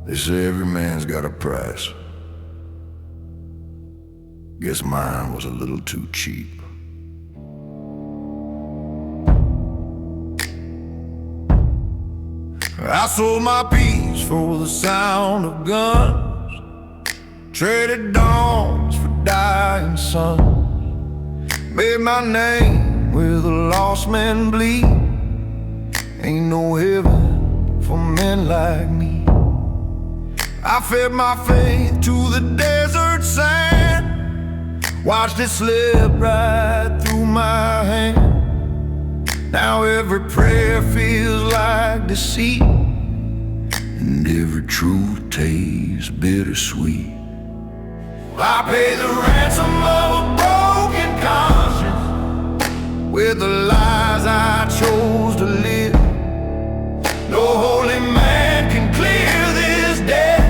They say every man's got a price. Guess mine was a little too cheap. I sold my peace for the sound of guns, traded dawns for dying suns, made my name where the lost men bleed. Ain't no heaven for men like me. I fed my faith to the desert sand, watched it slip right through my hand. Now every prayer feels like deceit, and every truth tastes bittersweet. I pay the ransom of a broken conscience with the lies I chose to live. No holy man can clear this debt,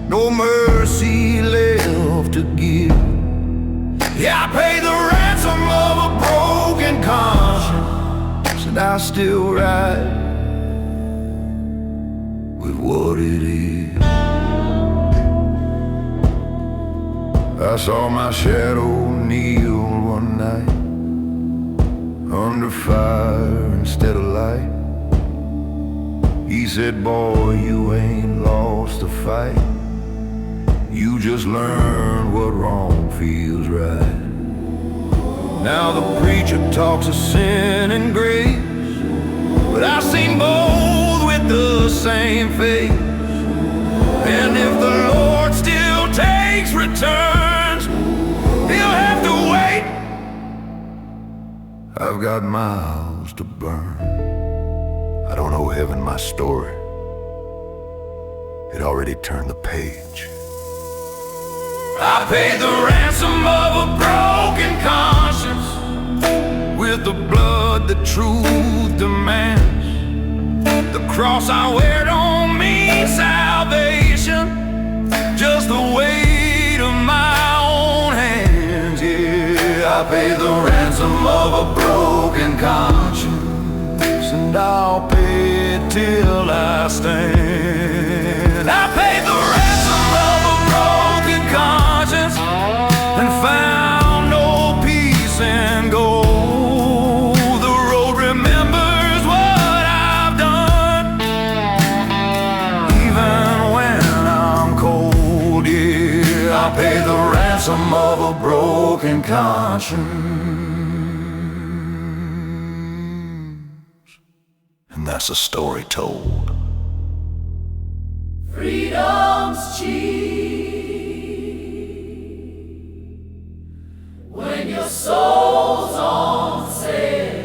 no mercy left to give. Yeah, I pay the ransom of a broken conscience, and I still ride with what it is. I saw my shadow kneel one night under fire instead of light. He said, boy, you ain't lost a fight. You just learned what wrong feels right. Now the preacher talks of sin and grace, but I've seen both with the same face. And if the Lord still takes returns, he'll have to wait. I've got miles to burn. I don't owe heaven my story. It already turned the page. I paid the ransom of a broken conscience with the blood that truth demands. The cross I wear don't mean salvation, just the weight of my own hands. Yeah, I paid the ransom of a broken conscience, and I'll pay it till I stand. I paid the ransom of a broken conscience and found no peace and gold. The road remembers what I've done, even when I'm cold. Yeah, I pay the ransom of a broken conscience, and that's a story told. Freedom's cheap when your soul's on sale.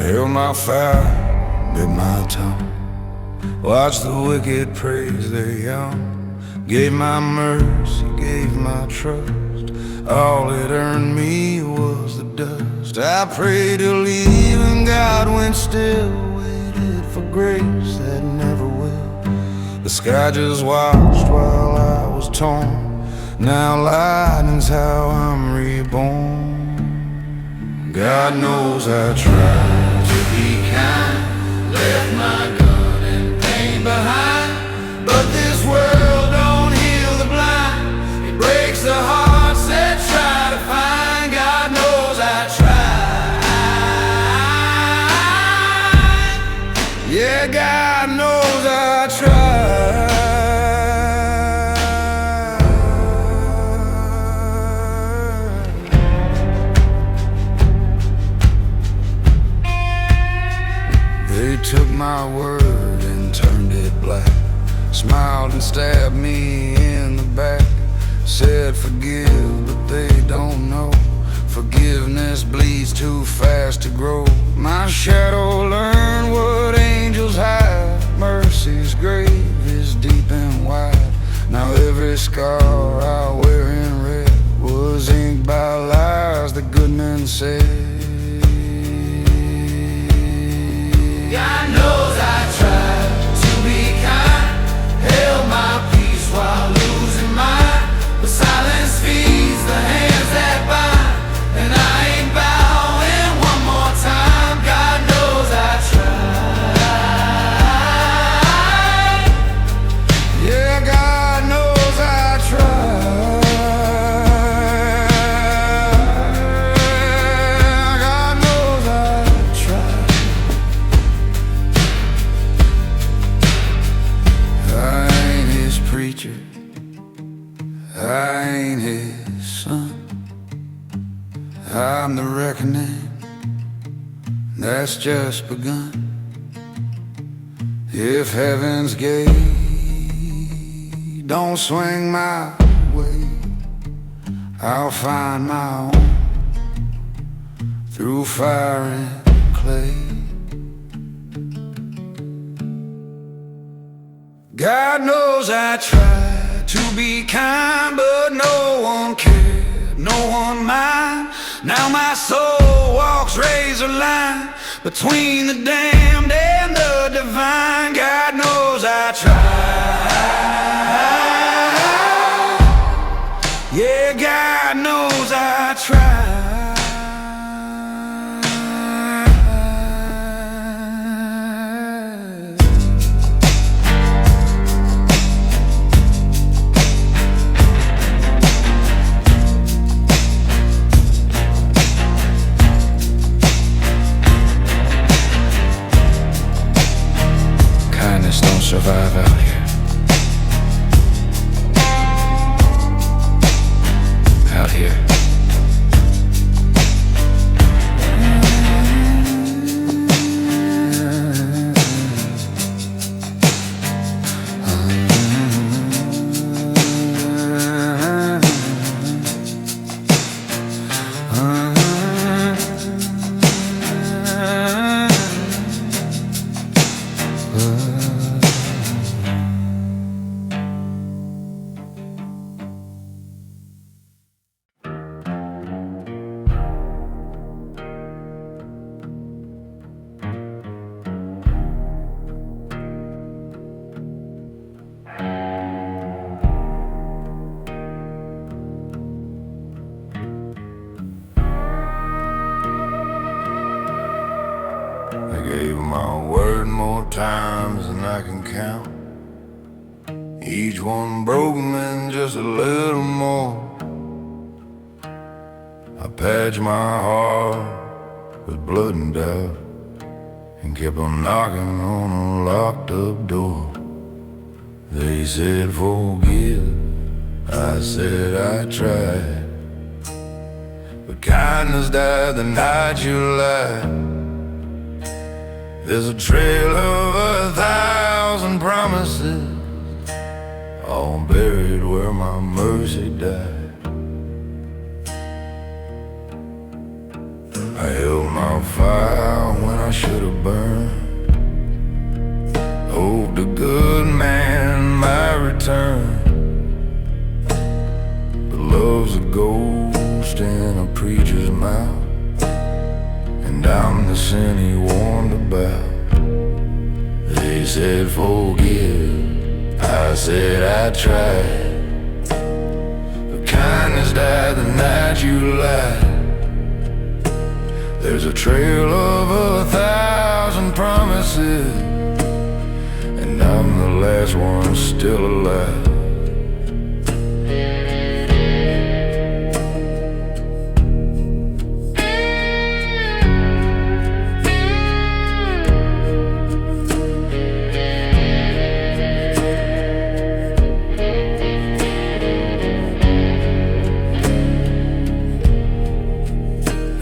Held my fire, bit my tongue, watched the wicked praise their young. Gave my mercy, gave my trust, all it earned me was the dust. I prayed till even God went still, waited for grace that never will. The sky just watched while I was torn, now lightning's how I'm reborn. God knows I tried to be kind, left my gun and pain behind, but this world don't heal the blind, it breaks the hearts that try to find. God knows I tried. Yeah, God knows I tried. They took my word and turned it black, smiled and stabbed me in the back, said forgive but they don't know, Forgiveness bleeds too fast to grow. My shadow learned what angels hide. Mercy's grave is deep and wide. Now every scar I wear in red was inked by lies the good men said. God knows I tried to be kind, held my peace while losing mine. But silence feeds the hands that bind, and I ain't bowing one more time. God knows I tried. Yeah, God knows I tried. God knows I tried. I ain't his preacher, I ain't his son. I'm the reckoning that's just begun. If heaven's gate don't swing my way, I'll find my own through fire and clay. God knows I tried to be kind, but no one cared, no one mind. Now my soul walks razor line between the damned and the divine. God knows I tried. Yeah, God knows I tried. Don't survive out here. Out here. I gave my word more times than I can count, each one broken and just a little more. I patched my heart with blood and doubt and kept on knocking on a locked up door. They said forgive, I said I tried, but kindness died the night you lied. There's a trail of 1,000 promises, all buried where my mercy died. I held my fire when I should have burned, hoped a good man might return. But love's a ghost in a preacher's mouth, and I'm the sin he warned about. They said forgive, I said I tried, but kindness died the night you lied. There's a trail of 1,000 promises, and I'm the last one still alive.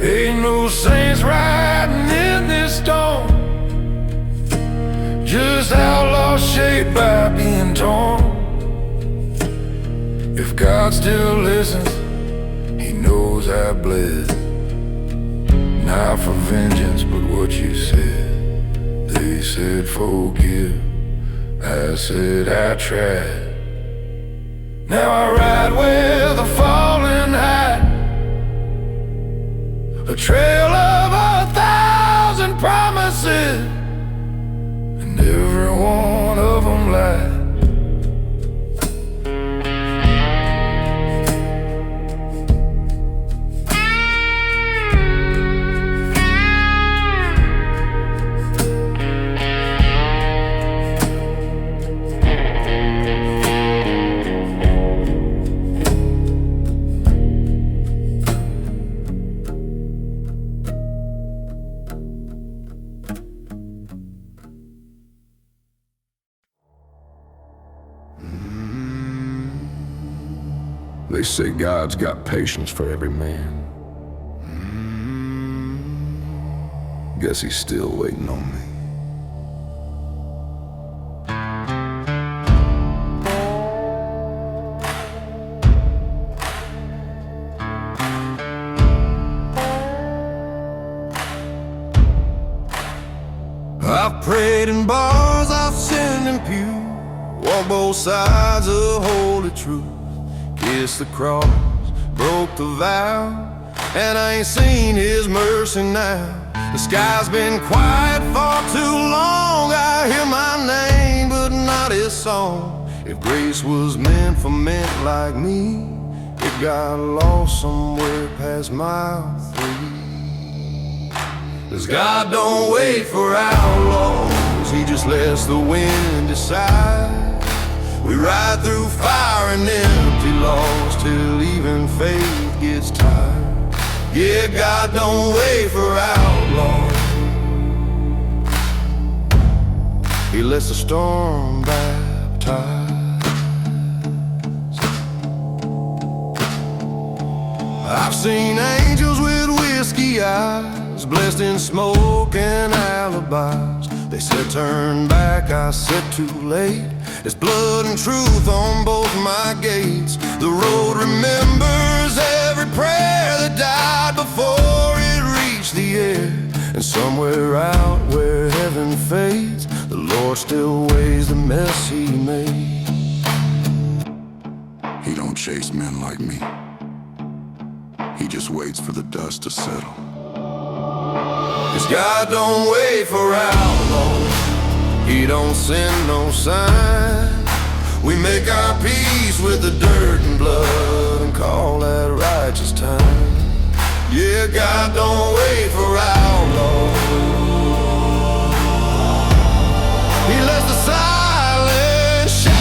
Ain't no saints riding in this storm, just outlaws shaped by being torn. If God still listens, he knows I bled. not for vengeance, but what you said. They said forgive, I said I tried. Now I ride with a falling hat, a trail of 1,000 promises, and every one of them lied. They say God's got patience for every man. Guess he's still waiting on me. I've prayed in bars, I've sinned in pew, walked both sides of holy truth. Kissed the cross, broke the vow, and I ain't seen his mercy now. The sky's been quiet for too long. I hear my name, but not his song. If grace was meant for men like me, it got lost somewhere past mile 3. 'Cause God don't wait for outlaws, he just lets the wind decide. We ride through fire and empty lost till even faith gets tired. Yeah, God don't wait for outlaws, he lets the storm baptize. I've seen angels with whiskey eyes, blessed in smoke and alibis. They said turn back, I said too late. There's blood and truth on both my gates. The road remembers every prayer that died before it reached the air. And somewhere out where heaven fades, the Lord still weighs the mess he made. He don't chase men like me, he just waits for the dust to settle. 'Cause God don't wait for outlaws, he don't send no sign. We make our peace with the dirt and blood and call that righteous time. Yeah, God don't wait for outlaws, he lets the silence shine.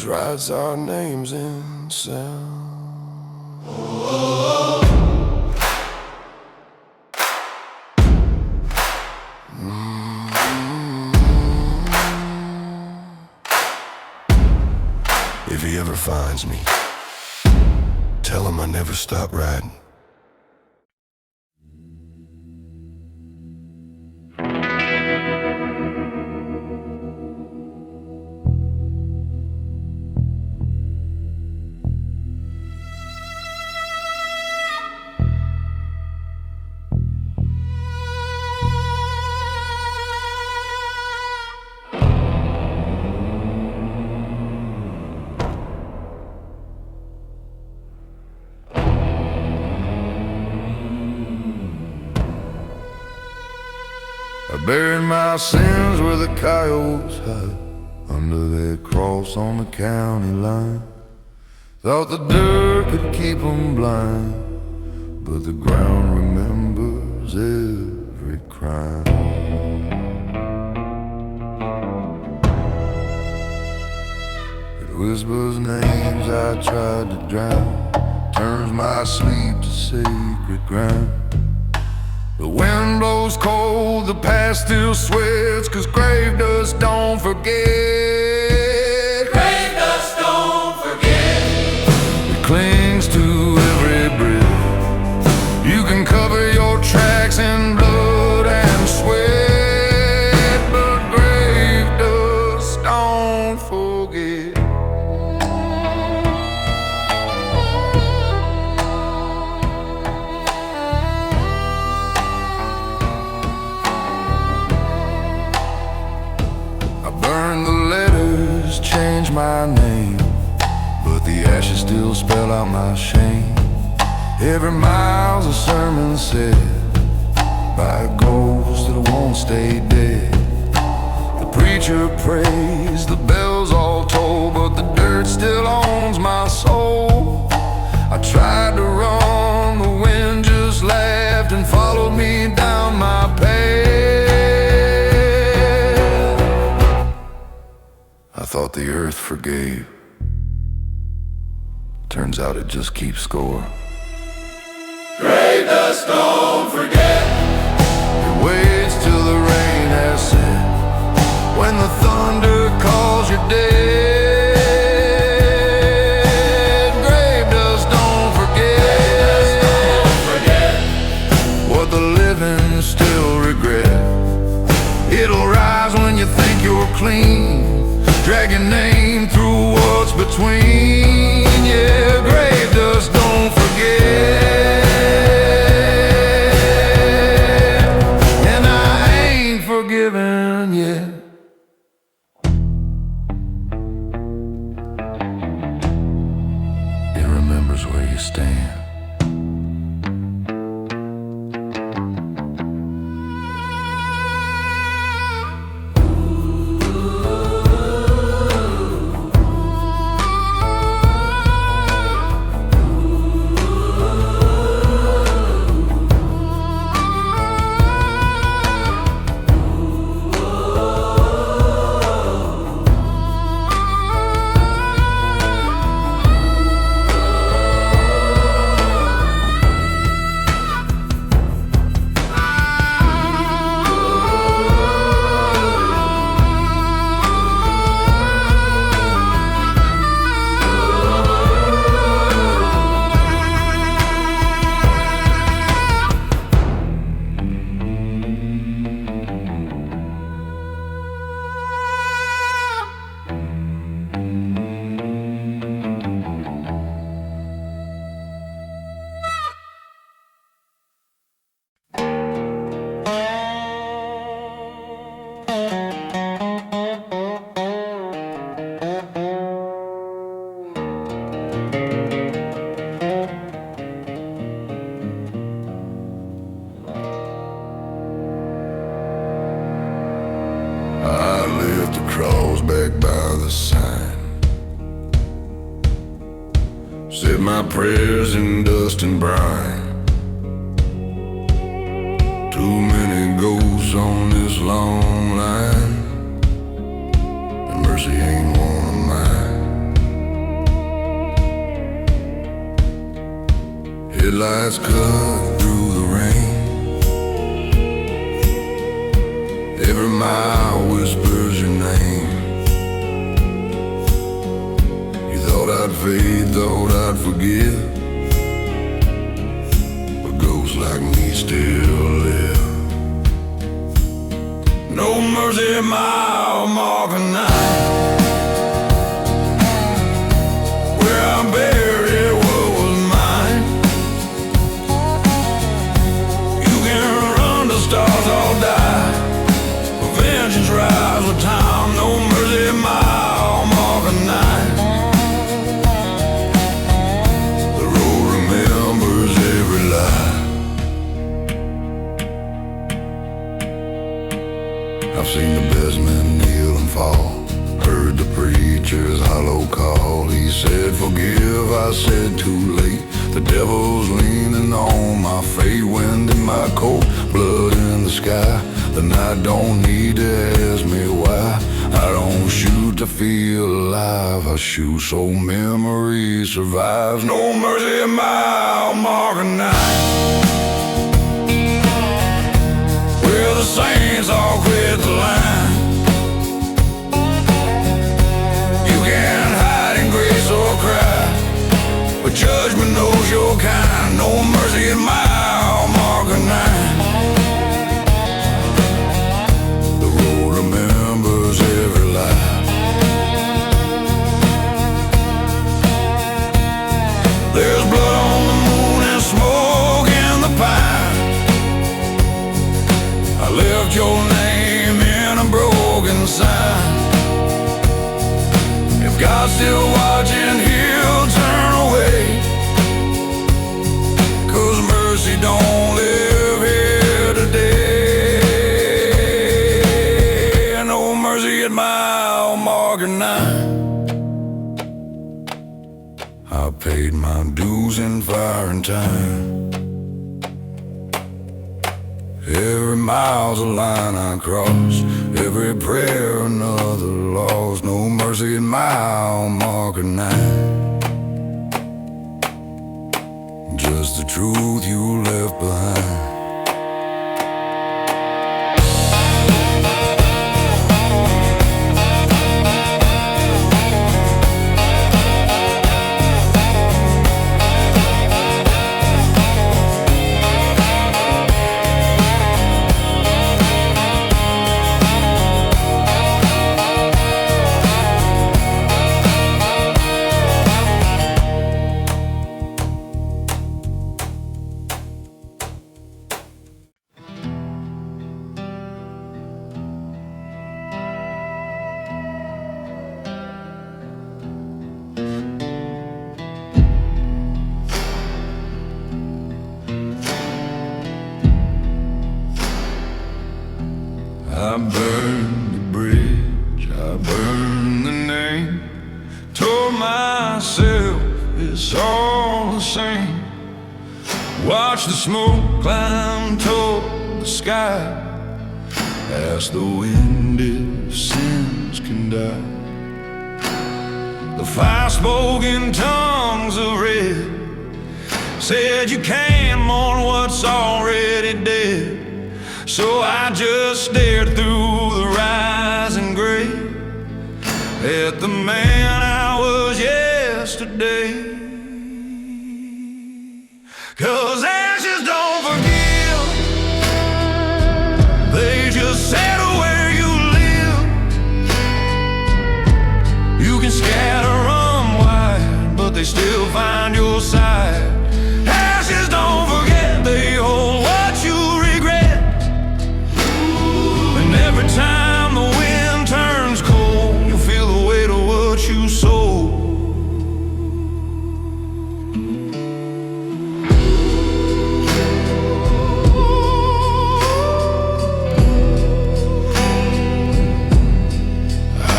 Writes our names in sound. If he ever finds me, tell him I never stop riding. I buried my sins where the coyotes hide, under that cross on the county line. Thought the dirt could keep them blind, but the ground remembers every crime. It whispers names I tried to drown, turns my sleep to sacred ground. The wind blows cold, the past still sweats, 'cause grave dust don't forget. Grave dust don't forget. It clings to every breath. You can cover your tracks in blood and sweat, but grave dust don't forget. Burn the letters, change my name, but the ashes still spell out my shame. Every mile's a sermon said by a ghost that won't stay dead. The preacher prays, the bells all toll, but the dirt still owns my soul. I tried to run, the wind just laughed and followed me down my path. I thought the earth forgave. Turns out it just keeps score. Grave dust don't forget. It waits till the rain has set. When the thunder calls you dead, grave dust don't forget. Don't forget. What the living still regret. It'll rise when you think you're clean. Drag your name through what's between. Yeah, grave dust don't forget. And I ain't forgiven yet. It remembers where you stand. Back by the sign, said my prayers in dust and brine. Too many ghosts on this long line, and mercy ain't one of mine. Headlights cut through the rain. Every mile whispers your name. Thought I'd fade, thought I'd forgive, but ghosts like me still live. No mercy, mile marker night, where I buried what was mine. You can run, the stars all die, but vengeance rise with time. No mercy, mile marker night. I've seen the best men kneel and fall, heard the preacher's hollow call. He said forgive, I said too late. The devil's leaning on my fate. Wind in my coat, blood in the sky. The night don't need to ask me why. I don't shoot to feel alive. I shoot so memory survives. No mercy in mile marker 9, where the saints all quit the line. You can't hide in grace or cry, but judgment knows your kind. No mercy in mile marker 9. The road remembers every lie. There's blood on the moon and smoke in the pine. I left your name in a broken sign. If God's still watching, he'll turn away, 'cause mercy don't live here today. No mercy at mile marker 9. I paid my dues in fire and time. Every mile's a line I cross, every prayer another loss. No mercy at mile marker 9. Just the truth you left behind. I burned the bridge, I burned the name, told myself it's all the same. Watch the smoke climb toward the sky, ask the wind if sins can die. The fire-spoken tongues of red said you can't mourn what's already dead. So I just stared through the rising gray at the man I was yesterday. 'Cause ashes don't forgive, they just settle where you live. You can scatter them wide, but they still find your side. Ashes don't forget, they hold what you regret. And every time the wind turns cold, you feel the weight of what you sowed.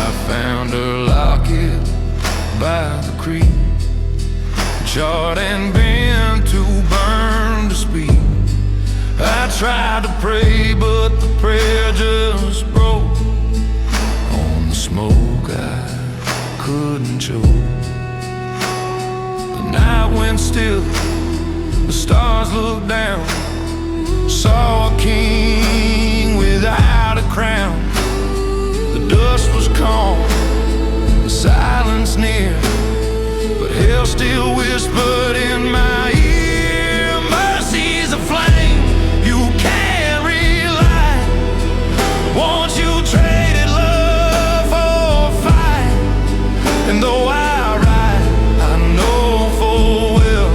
I found her locket by the creek, charred and bent to burn to speak. I tried to pray, but the prayer just broke on the smoke I couldn't choke. The night went still, the stars looked down, saw a king without a crown. The dust was calm, the silence near, but hell still whispered in my ear. Mercy's a flame you can't relight. Once you traded love for a fight, and though I ride, I know full well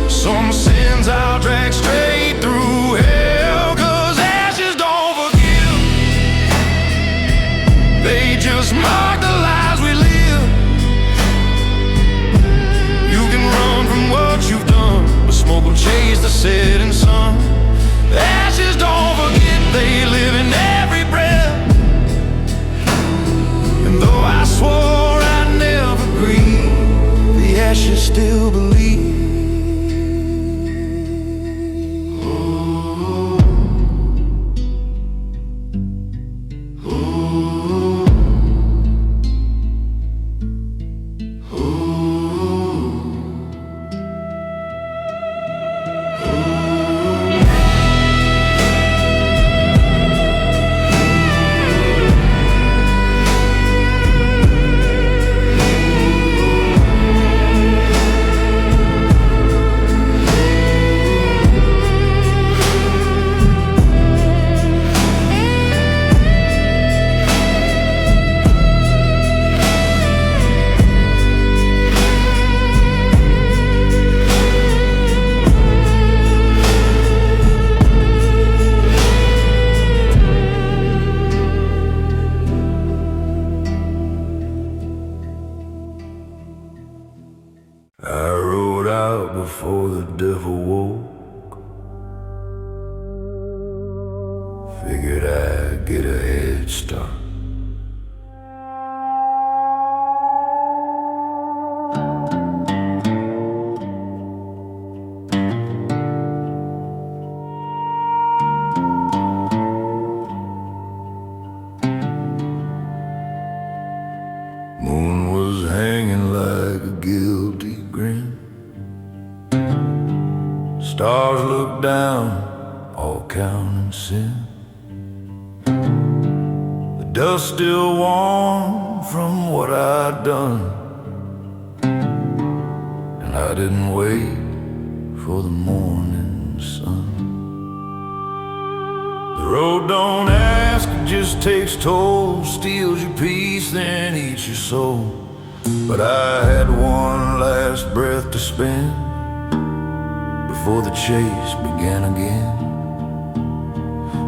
some sins I'll drag straight through hell. 'Cause ashes don't forgive, they just mark the lives we live. You can run from what you've done, but smoke will chase the setting sun. Ashes don't forget, they live in every breath. And though I swore I'd never grieve, the ashes still believe. start. Moon was hanging like a guilty grin. Stars looked down, all counting sin. The dust still warm from what I'd done, and I didn't wait for the morning sun. The road don't ask, it just takes toll, steals your peace, then eats your soul. But I had one last breath to spend before the chase began again.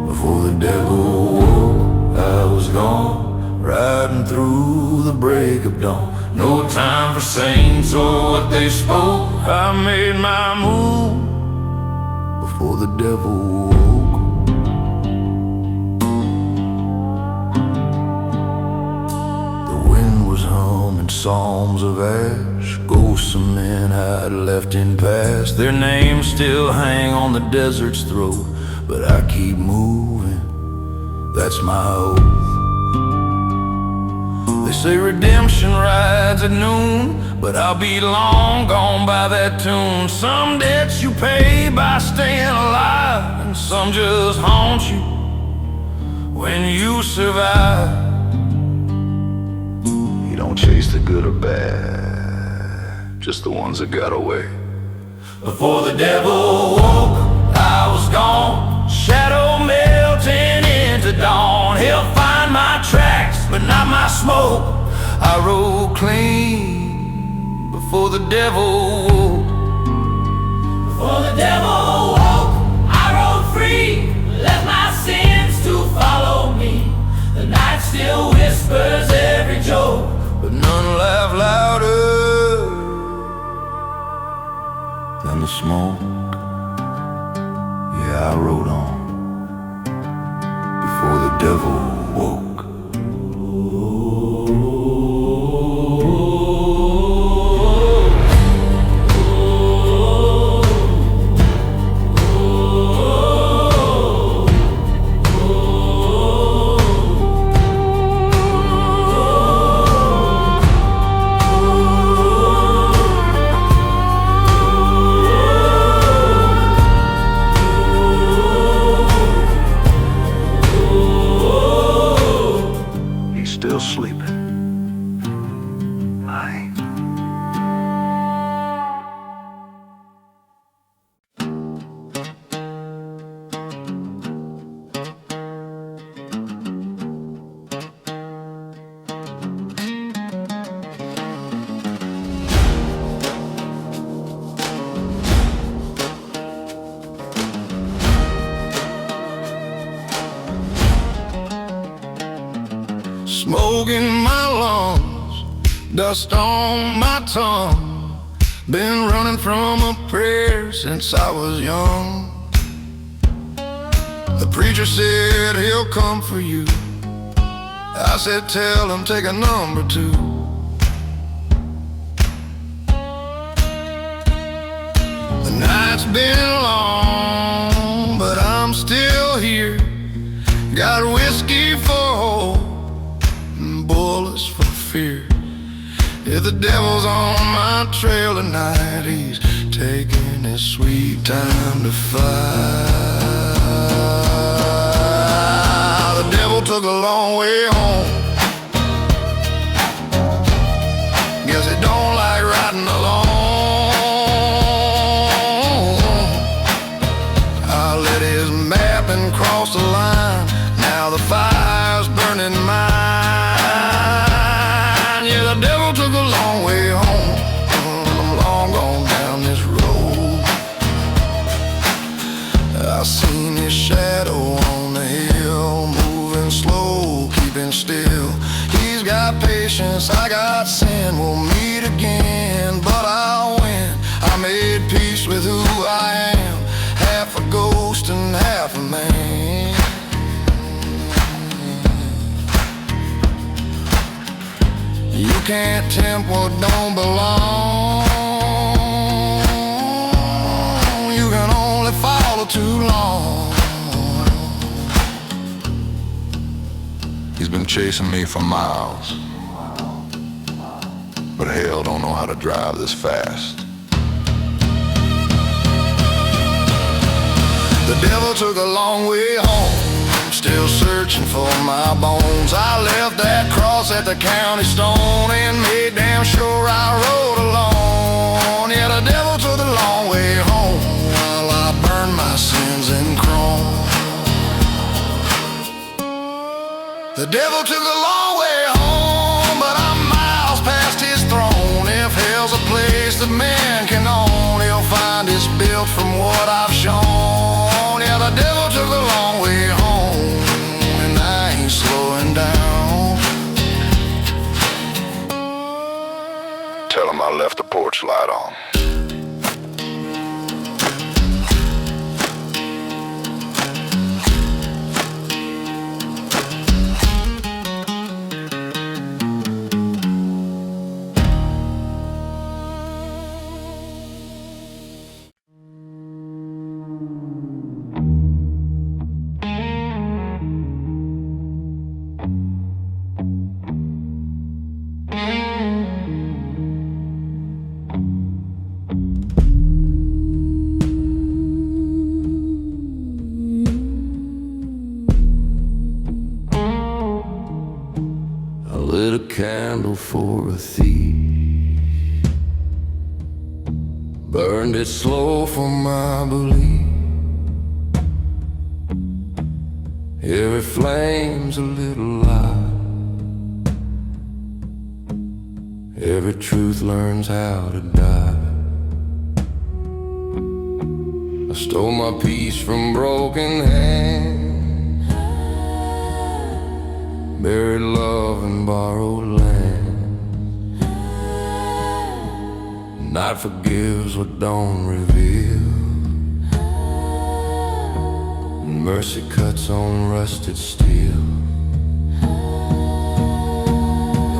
Before the devil woke, I was gone, riding through the break of dawn. No time for saints or what they spoke. I made my move before the devil woke. Humming psalms of ash, ghosts of men I'd left in past. Their names still hang on the desert's throat, but I keep moving, that's my oath. They say redemption rides at noon, but I'll be long gone by that tune. Some debts you pay by staying alive, and some just haunt you when you survive. Don't chase the good or bad, just the ones that got away. Before the devil woke, I was gone, shadow melting into dawn. He'll find my tracks, but not my smoke. I rode clean before the devil woke. Before the devil woke, I rode free, left my sins to follow me. The night still whispers every joke, but none laugh louder than the smoke. Yeah, I rode on before the devil woke. Still sleeping. I ain't. Smoke in my lungs, dust on my tongue. Been running from a prayer since I was young. The preacher said he'll come for you. I said tell him take a number 2. The night's been long, but I'm still here. Got whiskey for hope, bullets for fear. If the devil's on my trail tonight, he's taking his sweet time to fly. The devil took a long way home. Guess he don't like riding alone. I lit his map and crossed the line. Now the fire's burning mine. The devil took a long way home. I'm long gone down this road. I seen his shadow on the hill, moving slow, keeping still. He's got patience, I got sin. We'll meet again, but I'll win. I made peace with who I am, half a ghost and half a man. can't tempt what don't belong. You can only follow too long. He's been chasing me for miles, but hell don't know how to drive this fast. The devil took a long way home. I'm still searching for my bones. I left that cross at the county stone and made damn sure I rode alone. Yeah, the devil took a long way home while I burned my sins in chrome. The devil took a long way home, but I'm miles past his throne. If hell's a place that man can own, he'll find it's built from what I've shown. Yeah, the devil took a long way home, and I ain't slowing down. Tell him I left the porch light on. Lit a candle for a thief, burned it slow for my belief. Every flame's a little lie, every truth learns how to die. I stole my peace from broken hands, buried love in borrowed land. Night forgives what don't reveal, and mercy cuts on rusted steel.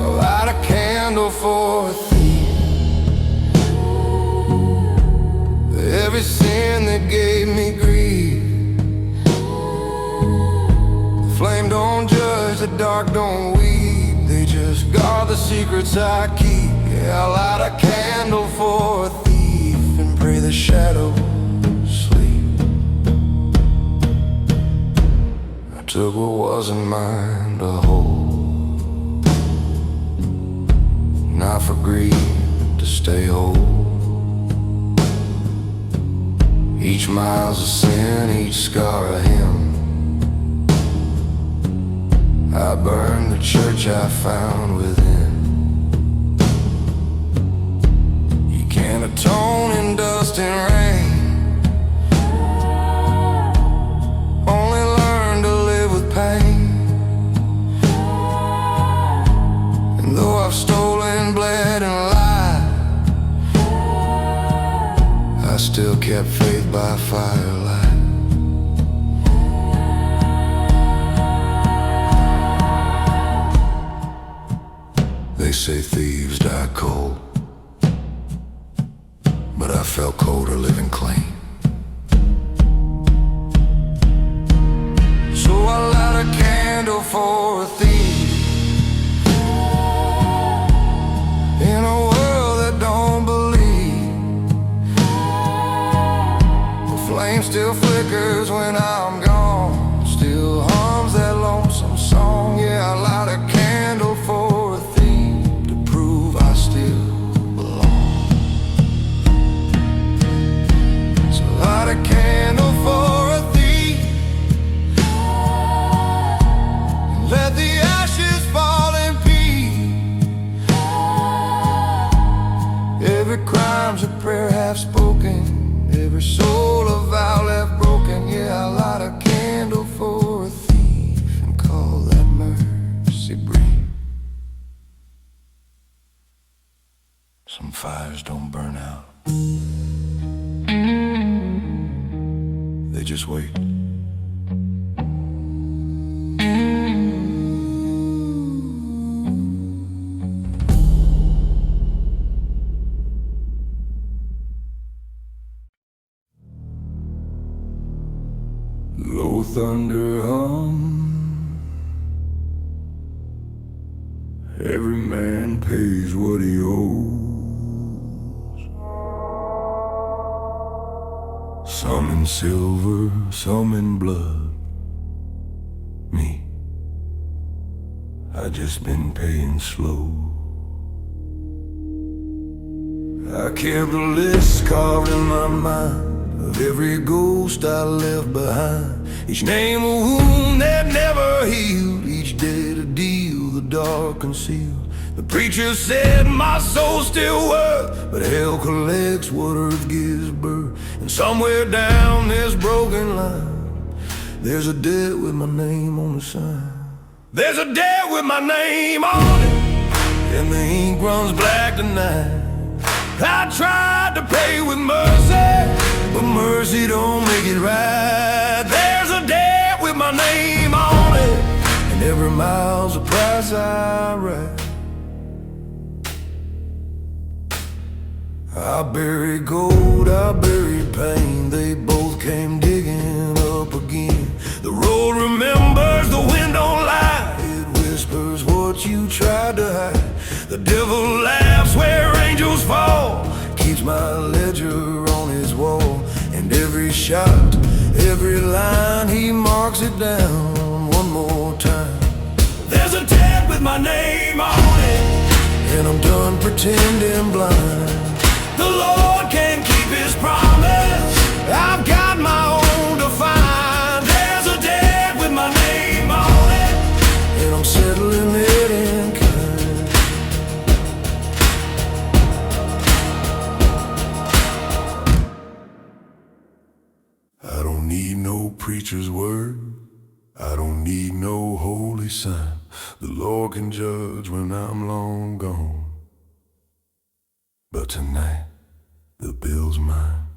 I light a candle for a thief, for every sin that gave me grief. The flame don't judge, the dark don't weep, they just guard the secrets I keep. Yeah, I light a candle for a thief and pray the shadows sleep. I took what wasn't mine to hold, not for greed, to stay whole. Each mile's a sin, each scar a hymn. I burned the church I found within. You can't atone in dust and rain, only learn to live with pain. And though I've stolen, bled and lied, I still kept faith by firelight. They say thieves die cold, but I felt colder living clean. So I light a candle for a thief, in a world that don't believe. The flame still flickers when I'm gone, still hums that lonesome song. Yeah, I light a candle for a thief, light a candle for a thief, and let the ashes fall in peace. Every crime's a prayer half spoken, every soul a vow left broken. Yeah, I light a candle for a thief and call that mercy brief. Some fires don't burn out, they just wait. Every man pays what he owes. Some in silver, some in blood. Me, I just been paying slow. I kept a list carved in my mind of every ghost I left behind. Each name a wound that never healed, each day to deal the dark concealed. The preacher said my soul's still worth, but hell collects what earth gives birth. And somewhere down this broken line, there's a debt with my name on the sign. There's a debt with my name on it, and the ink runs black tonight. I tried to pay with mercy, but mercy don't make it right. There's a debt with my name on it, and every mile's a price I ride. I buried gold, I buried pain. They both came digging up again. The road remembers, the wind don't lie. It whispers what you tried to hide. The devil laughs where angels fall, keeps my ledger on his wall. And every shot, every line, he marks it down one more time. There's a debt with my name on it, and I'm done pretending blind. The Lord can't keep his promise, I've got my own to find. There's a debt with my name on it, and I'm settling it in kind. I don't need no preacher's word, I don't need no holy sign. The Lord can judge when I'm long gone, but tonight the bill's mine.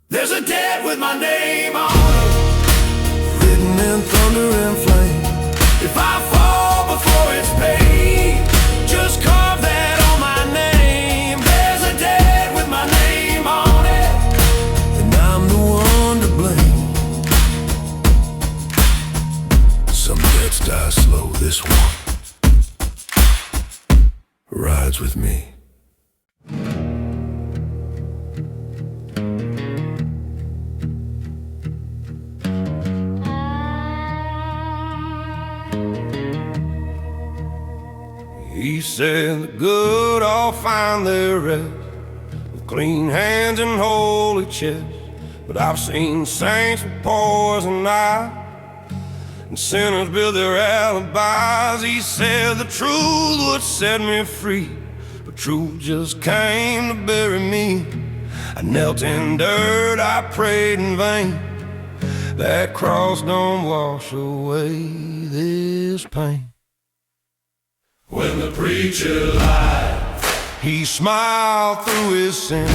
There's a debt with my name on it, written in thunder and flame. If I fall before it's paid, just carve that on my name. There's a debt with my name on it, and I'm the one to blame. Some debts die slow, this one rides with me. He said the good all find their rest with clean hands and holy chests. But I've seen saints with poison eyes and sinners build their alibis. He said the truth would set me free, but truth just came to bury me. I knelt in dirt, I prayed in vain. That cross don't wash away this pain. When the preacher lied, he smiled through his sin,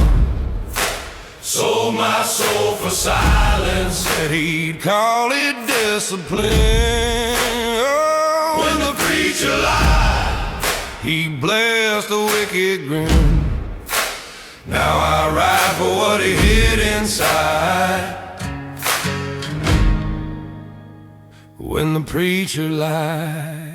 sold my soul for silence. said he'd call it discipline. Oh, When the preacher lied, he blessed the wicked grin. Now I ride for what he hid inside. When the preacher lied.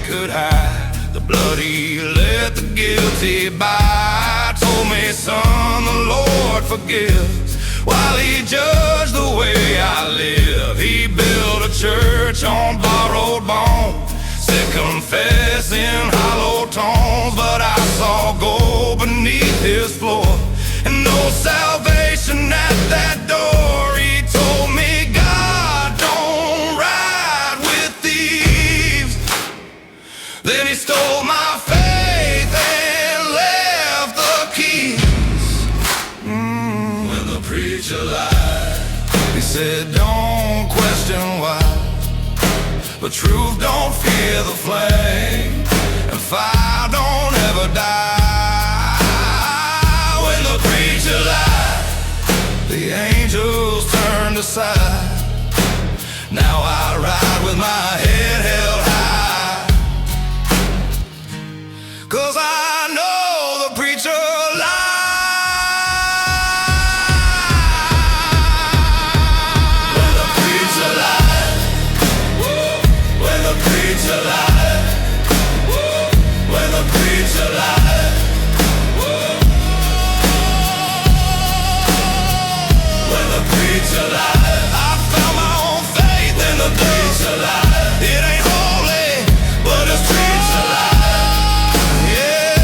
Could hide the blood he let the guilty buy. Told me, son, the Lord forgives, while he judged the way I live. He built a church on borrowed bones, said confess in hollow tones. But I saw gold beneath his floor and no salvation at that door. He told me, God don't ride with thieves. Then he stole my faith and left the keys. when the preacher lied, He said, don't question why, but truth don't fear the flame, and fire don't ever die. When the preacher lied, the angels turned aside. Now I ride with my head held high. preacher lied. When the preacher lied. When the preacher lied. I found my own faith in the Preacher lied. It ain't holy, but it's Preacher lied. Yeah,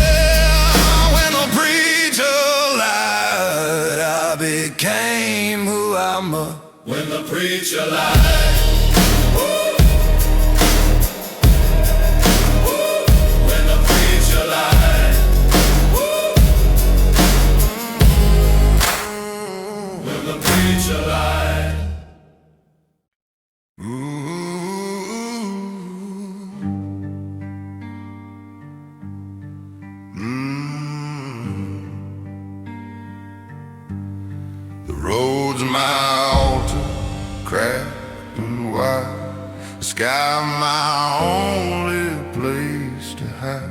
when the preacher lied, I became who I must. When the preacher lied. When the preacher lied. When the preacher lied. The road's my altar, cracked and wide. The sky my only place to hide.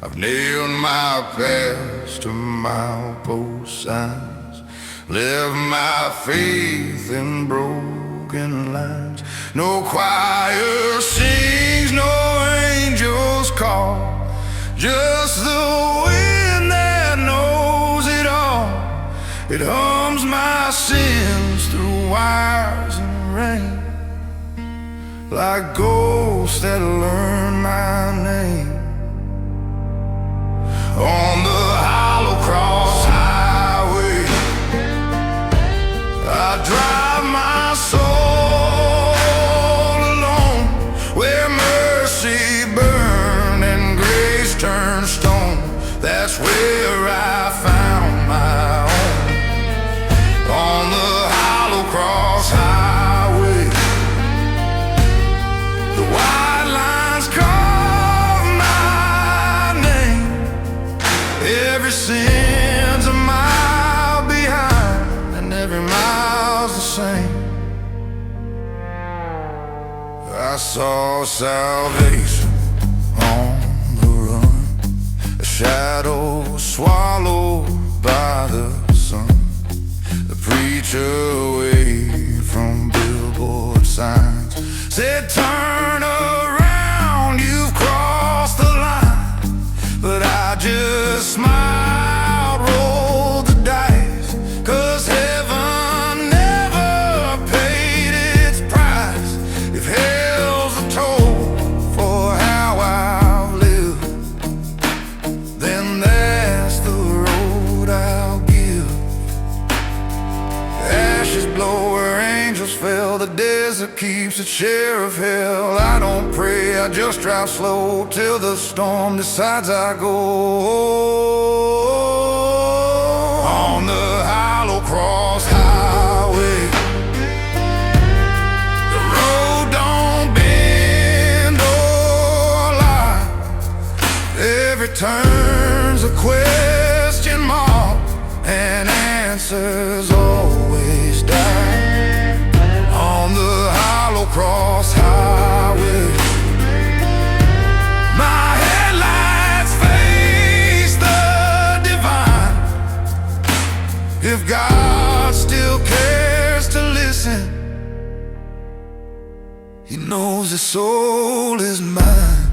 I've nailed my past to milepost signs, left my faith in broken lines. No choir sings, no angels call, just the wind that knows it all. It hums my sins through wires and rain, like ghosts that learn my name. On the hollow cross highway, I drive my soul alone, where mercy burned and grace turned stone. That's where I found my own. On the hollow cross highway, the white lines carve my name. Every sin's a mile behind, and every mile's the same. I saw salvation on the run, a shadow swallowed by the sun. The preacher waved from billboard signs, said turn around, you've crossed the line. But I just smiled, rolled the dice, 'cause heaven never paid its price. If hell's the toll for how I've lived, then that's the road I'll give. Ashes blow where angels fell, the desert keeps its share of hell. I don't pray, I just drive slow till the storm decides I go. On the hollow cross highway, the road don't bend or lie. Every turn's a question mark, and answers always die. On the hollow cross highway, my headlights face the divine. If God still cares to listen, He knows His soul is mine.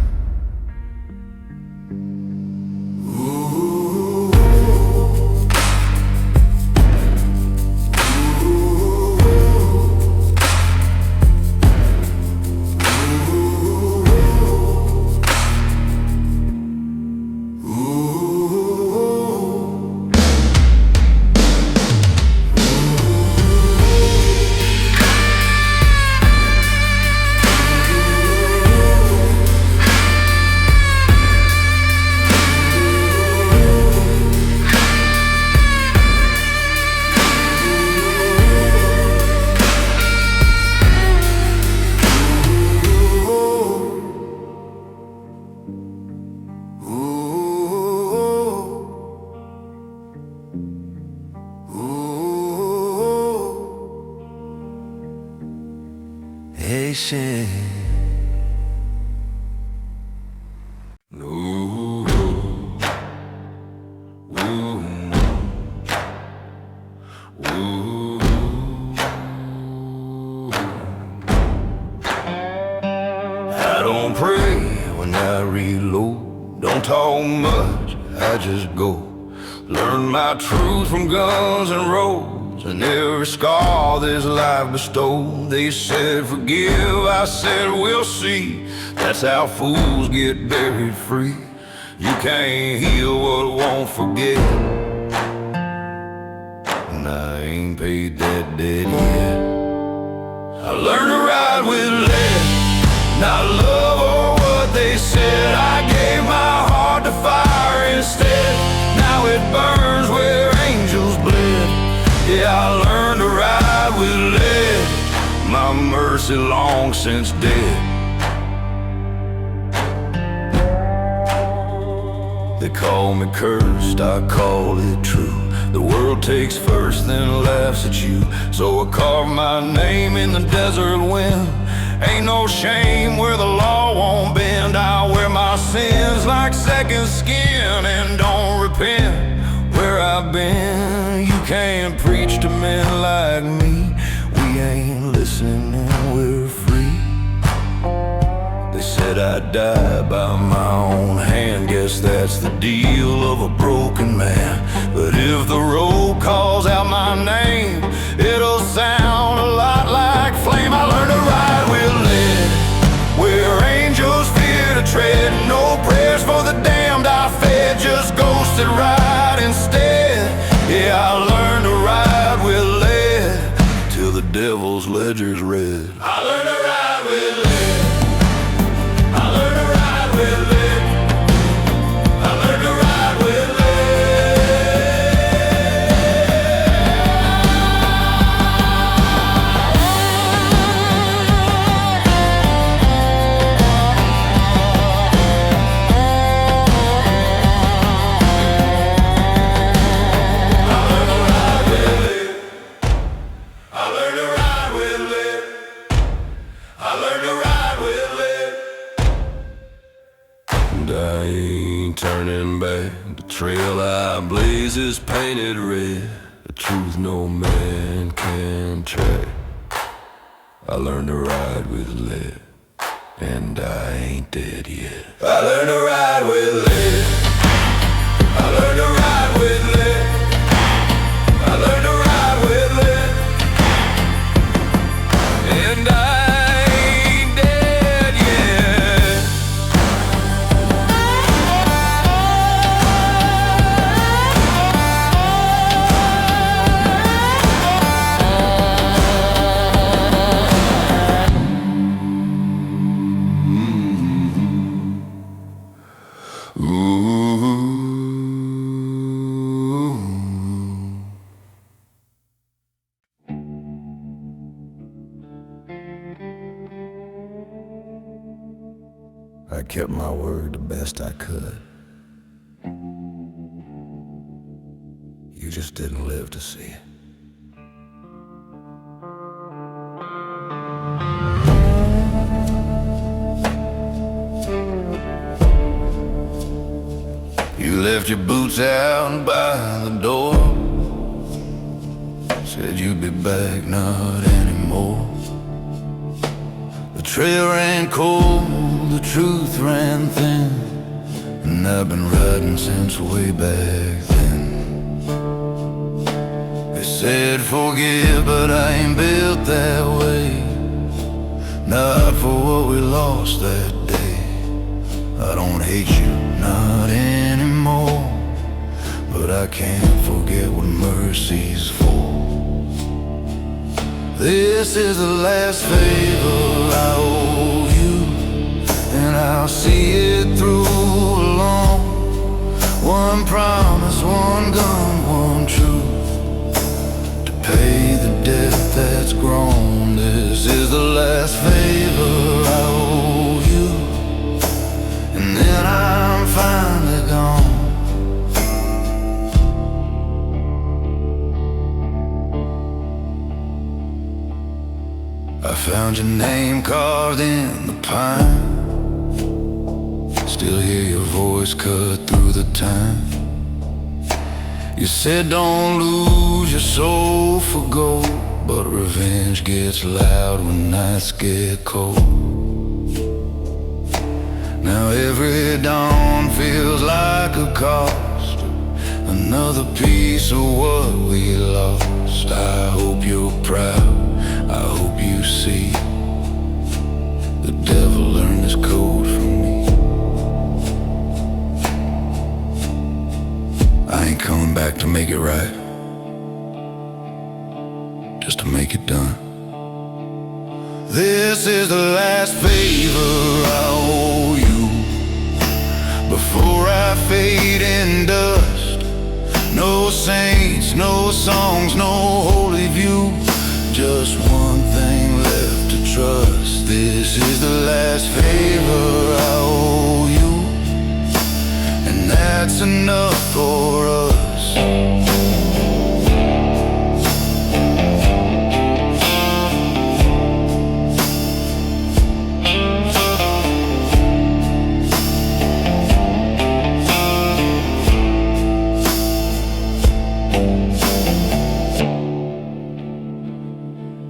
don't pray when I reload, don't talk much, I just go. Learn my truth from guns and roads, and every scar this life bestowed. They said forgive, I said we'll see. That's how fools get buried free. You can't heal what won't forget, and I ain't paid that debt yet. I learned to ride with lead, not love or what they said. I gave my heart to fire instead. Now it burns where angels bled. Yeah, I learned to ride with lead, my mercy long since dead. They call me cursed, I call it true. The world takes first, then laughs at you. So I carve my name in the desert wind. Ain't no shame where the law won't bend. I wear my sins like second skin and don't repent where I've been. You can't preach to men like me. We ain't listening, we're free. They said I'd die by my own hand. Guess that's the deal of a broken man. But if the road calls out my name, it'll sound a lot like flame. I learned to ride with lead, where angels fear to tread. No prayers for the damned I fed, just ghosted ride instead. Yeah, I learned to ride with lead till the devil's ledger's read. I learned to ride with lead, I learned to ride with lead, I learned to ride with lead. Turning back, the trail I blaze is painted red. The truth no man can track. I learned to ride with lead, and I ain't dead yet. I learned to ride with lead, I learned to ride with lead, I learned to ride with lead, and I I kept my word the best I could. You just didn't live to see it. You left your boots out by the door. Said you'd be back, not anymore. The trail ran cold, the truth ran thin, and I've been riding since way back then. They said forgive, but I ain't built that way. Not for what we lost that day. I don't hate you, not anymore, but I can't forget what mercy's for. This is the last favor I owe you, and I'll see it through alone. One promise, one gun, one truth, to pay the debt that's grown. This is the last favor I owe you, and then I'm finally gone. I found your name carved in the pine. Still hear your voice cut through the time. You said don't lose your soul for gold, but revenge gets loud when nights get cold. cost, another piece of what we lost. I hope you're proud, I hope you see the devil learned this code from me. I ain't coming back to make it right, just to make it done. This is the last favor I owe you before I fade in dust. No saints, no songs, no holy view, just one thing left to trust. This is the last favor I owe you, and that's enough for us.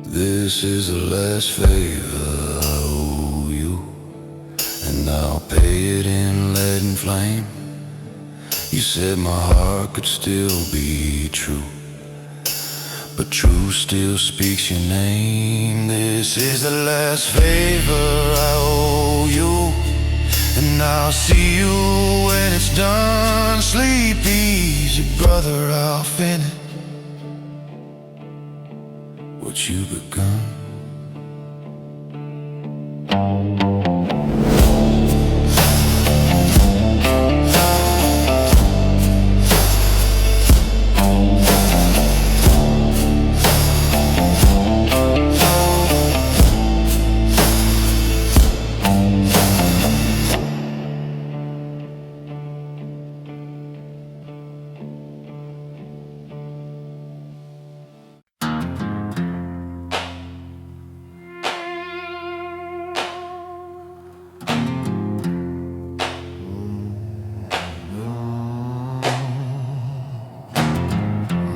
This is the last favor I owe you, and I'll pay it in lead and flame. You said my heart could still be true, but truth still speaks your name. This is the last favor I owe you, and I'll see you when it's done. Sleep easy, brother, I'll finish what you begun.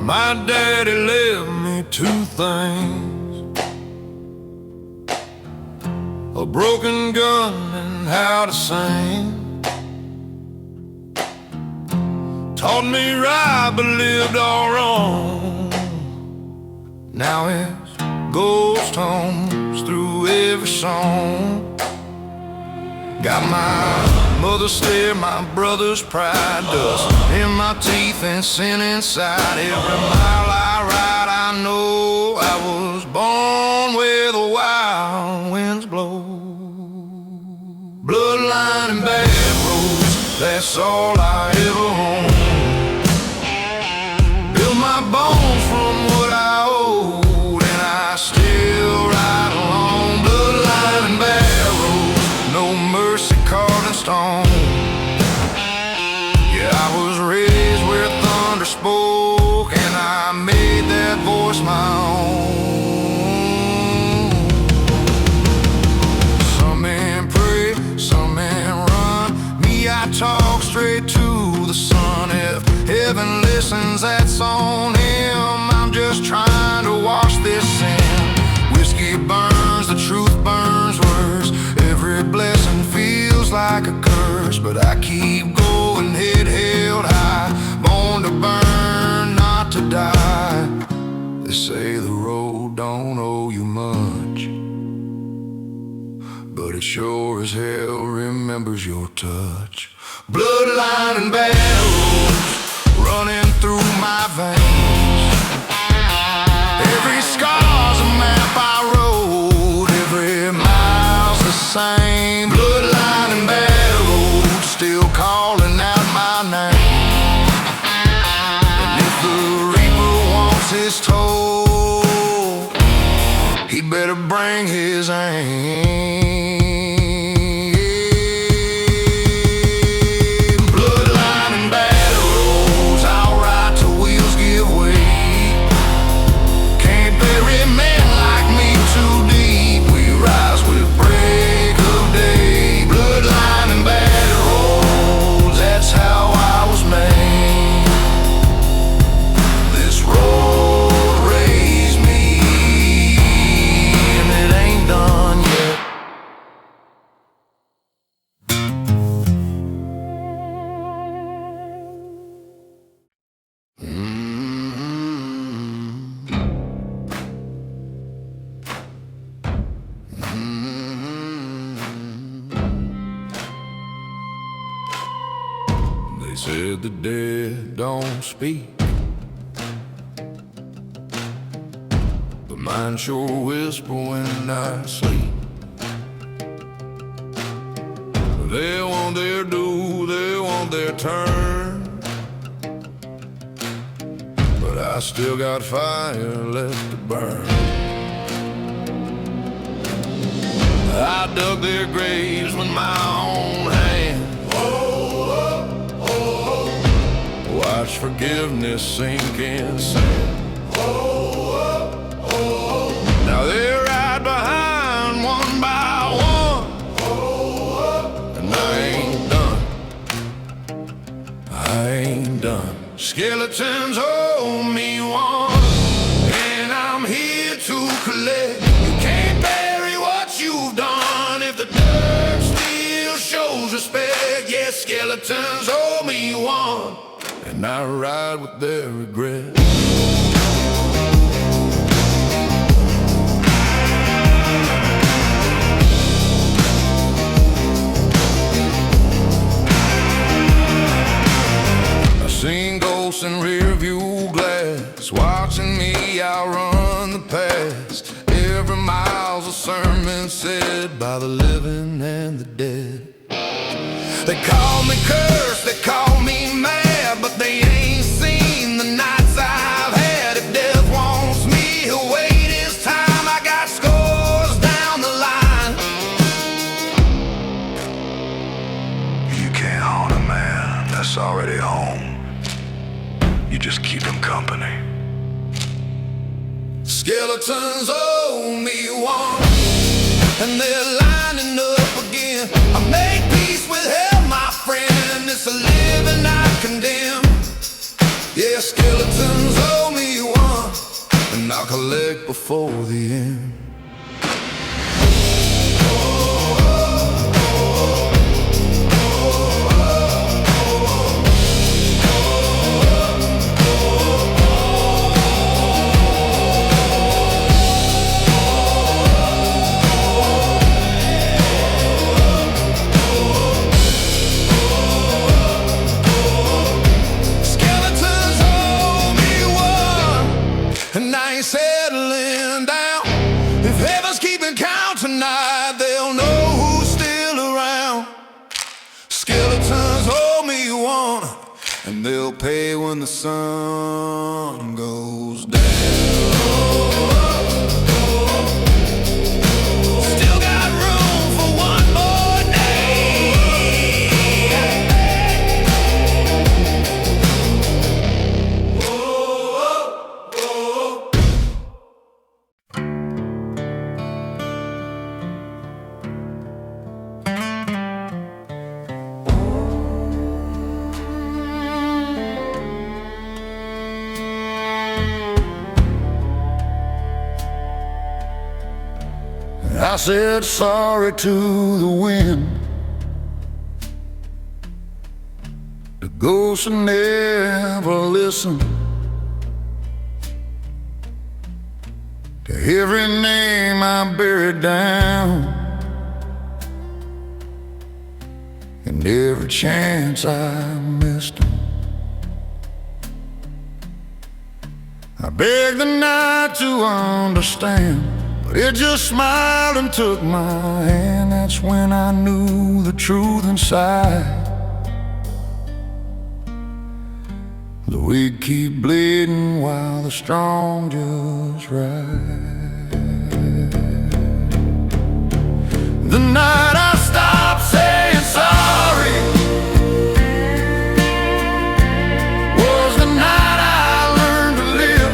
My daddy left me two things: a broken gun and how to sing. Taught me right but lived all wrong. Now it's ghost tones through every song. Got my mother's stare, my brother's pride, dust in my teeth and sin inside. Every mile I ride, I know I was born where the wild winds blow. Bloodline and bad roads, that's all I ever own. Built my bones from what I owed, and I still ride along. Bloodline and bad roads, no mercy carved in stone. Yeah, I was raised where thunder spoke, and I made that voice my own. Some men pray, some men run. Me, I talk straight to the sun. If heaven listens, that's on him. I'm just trying to wash this sin. Whiskey burns, the truth burns worse. Every blessing feels like a curse, but I keep going, head held high, born to burn, not to die. They say the road don't owe you much, but it sure as hell remembers your touch. Bloodline and bad roads running through my veins. Every scar's a map I rode, every mile's the same. Bloodline and bad roads still calling out my name. And if the reaper wants his toll, he better bring his aim. Bloodline and bad roads, I'll ride till wheels give way. Can't bury men like me too deep. We rise with break of day. Bloodline and bad roads. They said the dead don't speak, but mine sure whisper when I sleep. They want their due, they want their turn, but I still got fire left to burn. I dug their graves with my own hand. Watch forgiveness sink in sand. Now they're right behind one by one, and I ain't done. I ain't done. Skeletons owe me one, and I'm here to collect. You can't bury what you've done if the dirt still shows respect. Yeah, skeletons owe me one, and I ride with their regret. I've seen ghosts in rearview glass, watching me outrun the past. Every mile's a sermon said by the living and the dead. They call me cursed, they call me mad, but they ain't seen the nights I've had. If death wants me, he'll wait his time. I got scores down the line. You can't haunt a man that's already home. You just keep him company. Skeletons owe me one, and they're lining up again. I make peace with hell, my friend. It's a living I condemn. Yeah, skeletons owe me one, and I'll collect before the end. And I ain't settling down. If heaven's keeping count tonight, they'll know who's still around. Skeletons owe me one, and they'll pay when the sun goes down. Still got room for one more day. I said sorry to the wind. The ghosts never listen to every name I buried down, and every chance I missed them. I begged the night to understand, but it just smiled and took my hand. That's when I knew the truth inside. The weak keep bleeding while the strong just ride. The night I stopped saying sorry was the night I learned to live.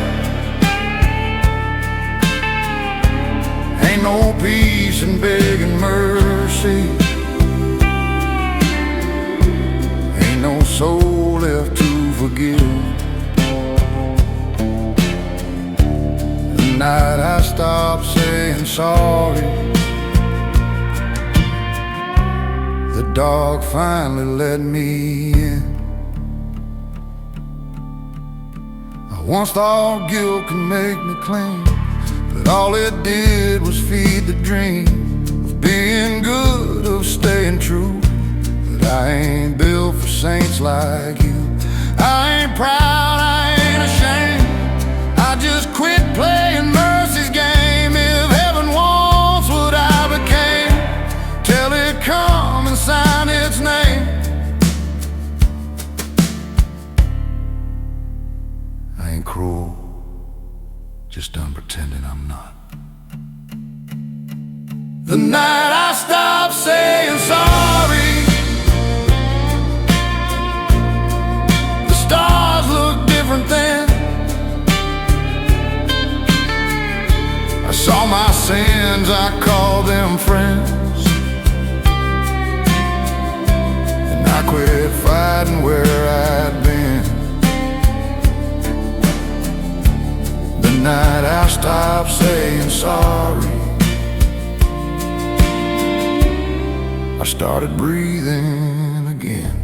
Ain't no peace in begging mercy. Ain't no soul left to forgive. The night I stopped saying sorry, the dog finally let me in. I once thought guilt could make me clean, but all it did was feed the dream of being good, of staying true. But I ain't built for saints like you. I ain't proud, I ain't ashamed. I just quit playing mercy's game. If heaven wants what I became, tell it come and sign its name. I ain't cruel, just done pretending I'm not. The night I stopped saying sorry, the stars looked different then. I saw my sins, I called them friends, and I quit fighting where I'd been. The night I stopped saying sorry, I started breathing again.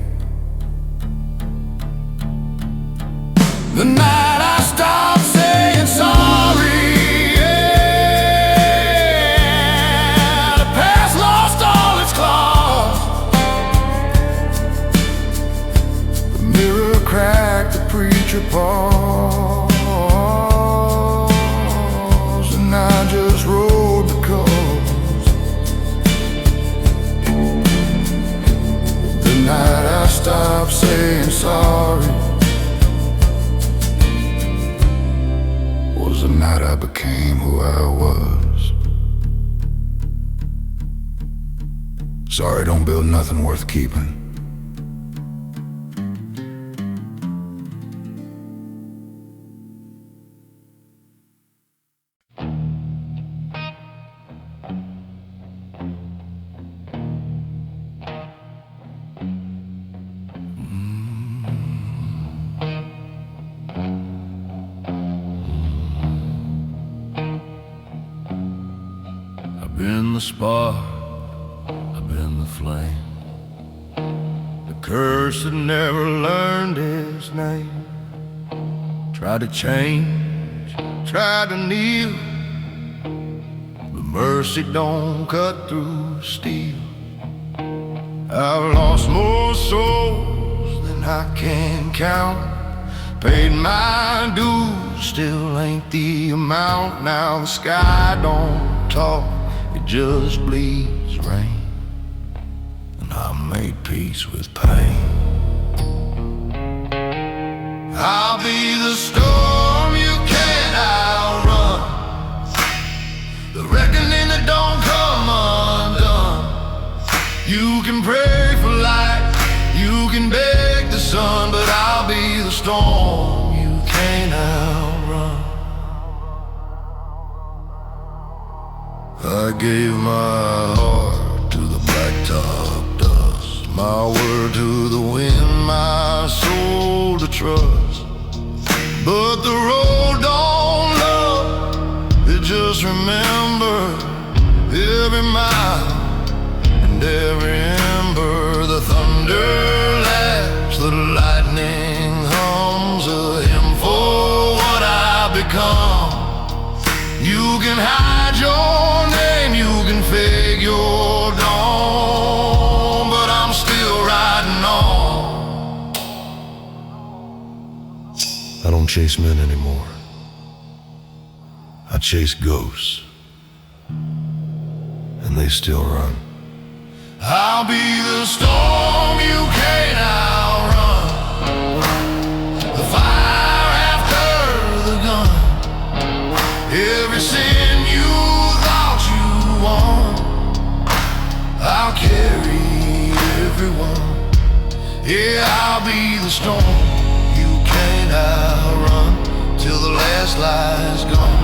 The night I stopped saying sorry, yeah, the past lost all its claws. The mirror cracked, the preacher paused, and I just rode the coast. The night I stopped saying sorry was the night I became who I was. Sorry don't build nothing worth keeping. I've been the spark, I've been the flame, the curse that never learned its name. Tried to change, tried to kneel, but mercy don't cut through steel. I've lost more souls than I can count, paid my dues, still ain't the amount. Now the sky don't talk, it just bleeds rain, and I made peace with pain. I'll be the storm you can't outrun, the reckoning that don't come undone. You can pray for light, you can beg the sun, but I'll be the storm you can't outrun. I gave my heart to the blacktop dust, my word to the wind, my soul to trust. But the road don't love, it just remember every mile and every ember. The thunder laughs, the lightning hums, a hymn for what I've become. You can hide your name, you can fake your dawn, but I'm still riding on. I don't chase men anymore, I chase ghosts, and they still run. I'll be the storm you can't outrun, the fire after the gun, every sin you thought you won. I'll carry everyone, yeah, I'll be the storm you can't outrun, till the last lie's gone.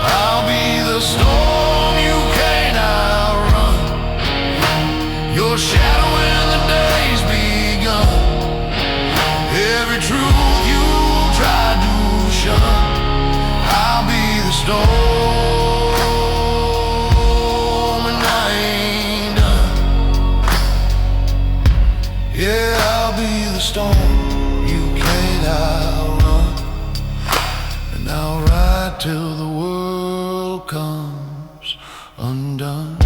I'll be the storm you can't outrun, your shadow when the day's begun. Every truth you tried to shun, I'll be the storm, and I ain't done. Yeah, I'll be the storm you can't outrun, and I'll ride till the world comes undone.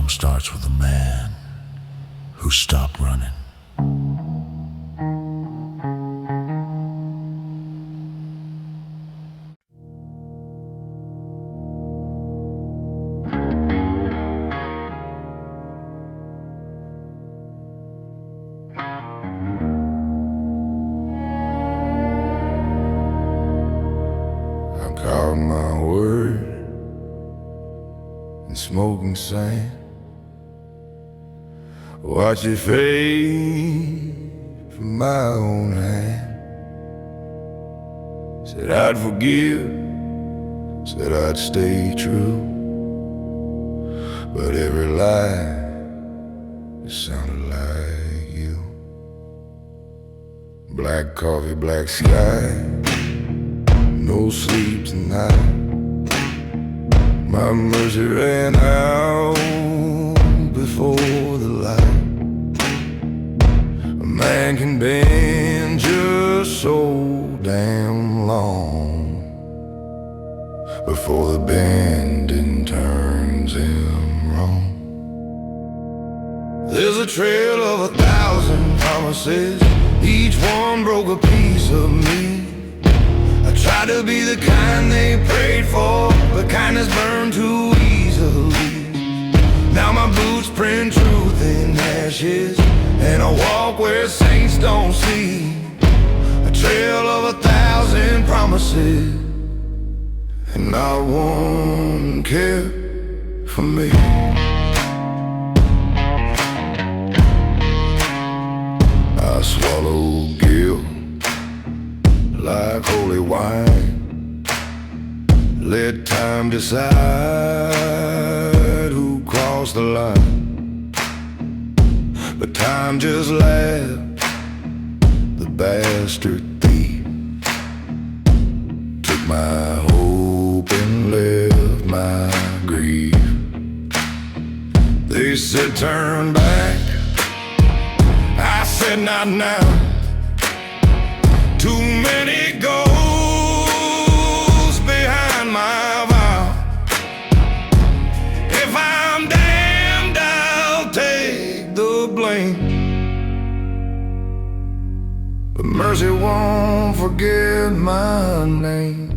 song starts with a man who stopped running. I caught my word in smoking sand. Watch it fade from my own hand. Said I'd forgive, said I'd stay true, but every lie, it sounded like you. Black coffee, black sky, no sleep tonight. My mercy ran out before the light. A man can bend just so damn long before the bending turns him wrong. There's a trail of 1,000 promises, each one broke a piece of me. I tried to be the kind they prayed for, but kindness burned too easily. Now my boots print truth in ashes, and I walk where saints don't see. A trail of 1,000 promises, and not one cared for me. I swallowed guilt like holy wine. Let time decide who crossed the line. But time just laughed, the bastard thief. Took my hope and left my grief. They said turn back, I said not now. Too many ghosts behind my vow. If I'm damned, I'll take the blame, but mercy won't forget my name.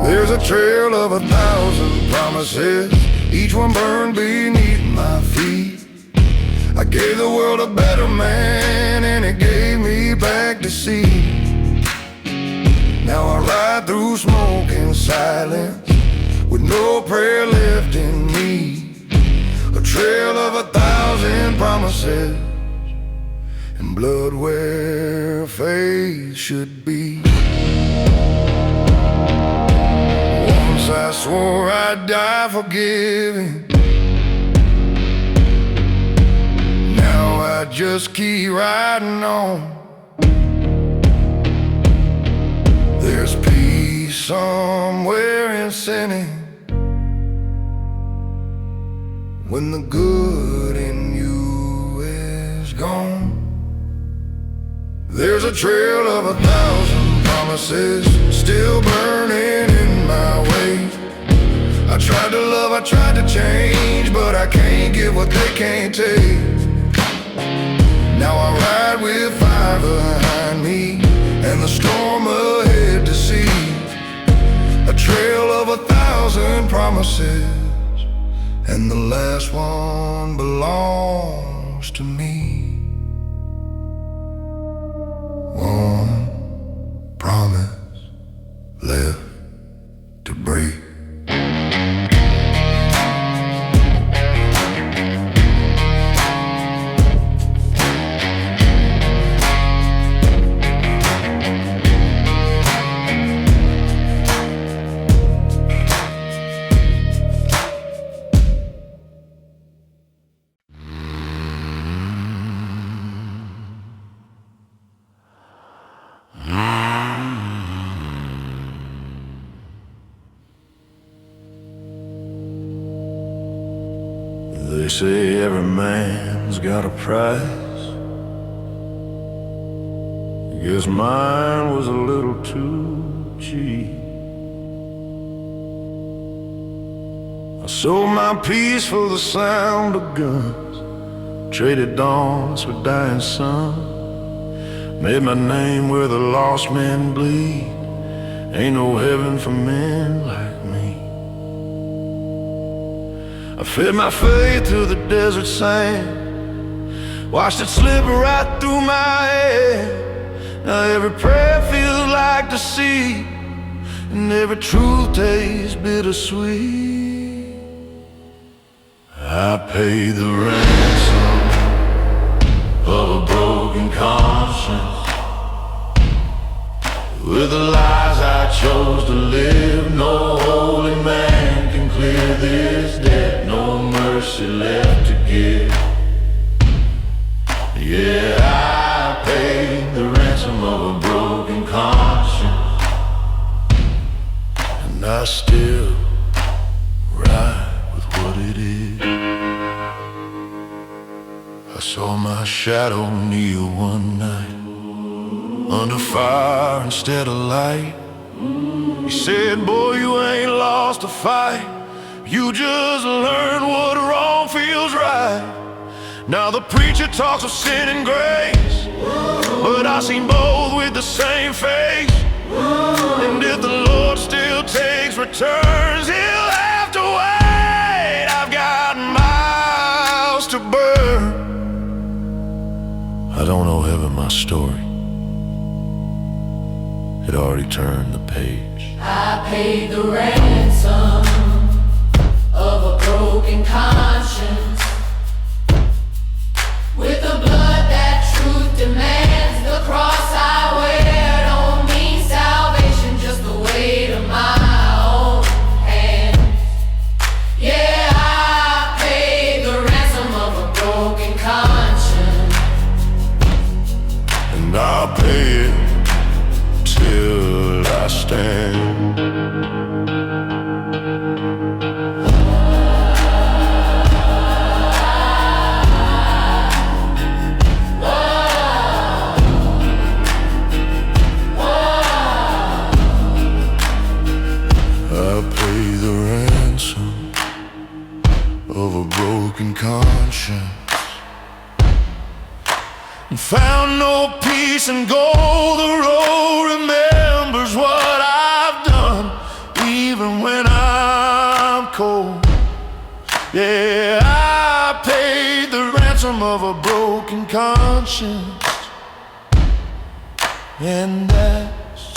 There's a trail of 1,000 promises, each one burned beneath my feet. I gave the world a better man, and it gave me back to see. Now I ride through smoke and silence, with no prayer left in me. A trail of 1,000 promises, and blood where faith should be. Once I swore I'd die forgiving, I just keep riding on. There's peace somewhere in sinning, when the good in you is gone. There's a trail of 1,000 promises, still burning in my way. I tried to love, I tried to change, but I can't give what they can't take. Now I ride with fire behind me, and the storm ahead to see. A trail of 1,000 promises, and the last one belongs to me. One promise left to break. They say every man's got a price. Guess mine was a little too cheap. I sold my peace for the sound of guns, traded dawns for dying sun, made my name where the lost men bleed. Ain't no heaven for men like me. I fed my faith to the desert sand, watched it slip right through my head. Now every prayer feels like deceit, and every truth tastes bittersweet. I paid the ransom of a broken conscience. With the lies I chose to live, no holy man can clear this debt. No mercy left to give. Yeah, I paid the ransom of a broken conscience, and I still ride with what it is. I saw my shadow kneel one night under fire instead of light. He said, boy, you ain't lost a fight, you just learned what wrong feels right. Now the preacher talks of sin and grace, but I seen both with the same face. And if the Lord still takes returns, he'll have to wait. I've got miles to burn. I don't know heaven, my story, it already turned the page. I paid the ransom of a broken conscience. With the blood that truth demands, the cross I wear don't mean salvation, just the weight of my own hands. Yeah, I paid the ransom of a broken conscience, and I'll pay it till I stand. I pay the ransom of a broken conscience, and found no peace and gold. The road remembers what I've done, even when I'm cold. Yeah, I paid the ransom of a broken conscience, and that's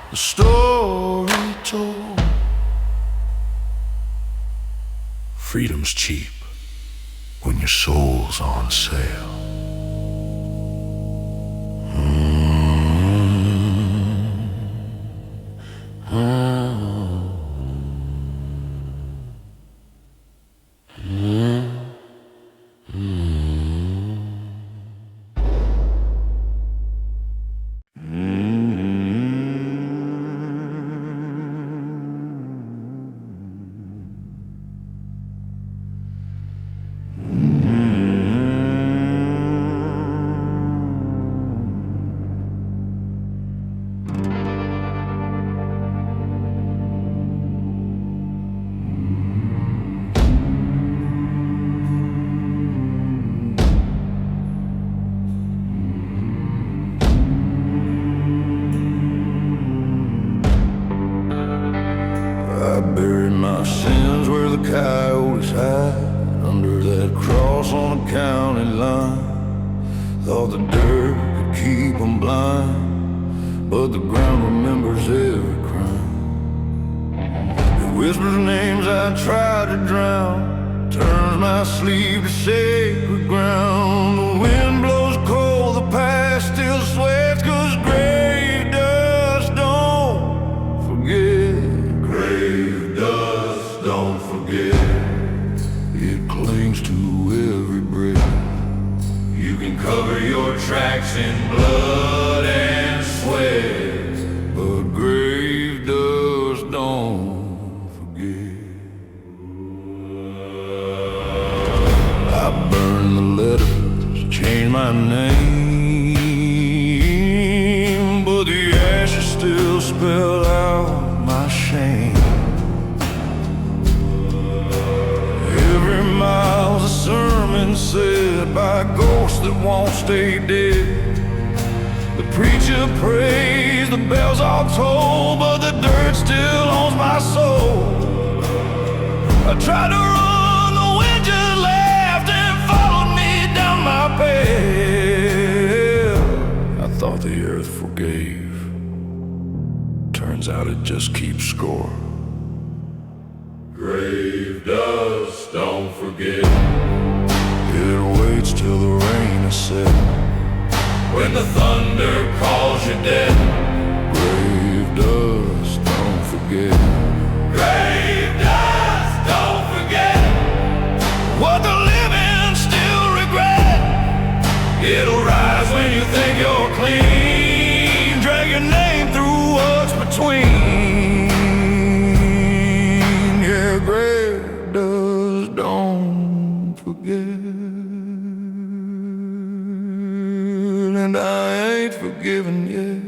the story told. Freedom's cheap when your soul's on sale. Buried my sins where the coyotes hide, under that cross on the county line. Thought the dirt could keep them blind, but the ground remembers every crime. It whispers names I tried to drown, turns my sleep to sacred ground. The wind blows cold, the past still sweats, 'cause grave dust don't forget. Grave dust don't forget. It clings to every breath. You can cover your tracks in blood and sweat, but grave dust don't forget. I burned the letters, changed my name, but the ashes still spell out my shame. something said by a ghost that won't stay dead. The preacher prays, the bells all toll, but the dirt still owns my soul. I tried to run, the wind just laughed and followed me down my path. I thought the earth forgave. Turns out it just keeps score. Grave dust, don't forget. It waits till the rain is set. When the thunder calls you dead. Grave dust, don't forget. Grave dust, don't forget. What the living still regret. It'll rise when you think you're clean. Drag your name through what's between. Yeah, grave dust, don't forget. And I ain't forgiven yet.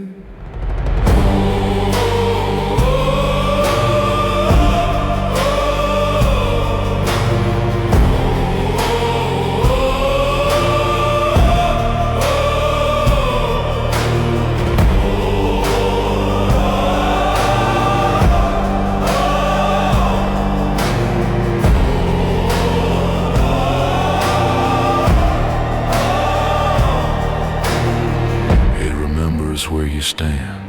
Where you stand.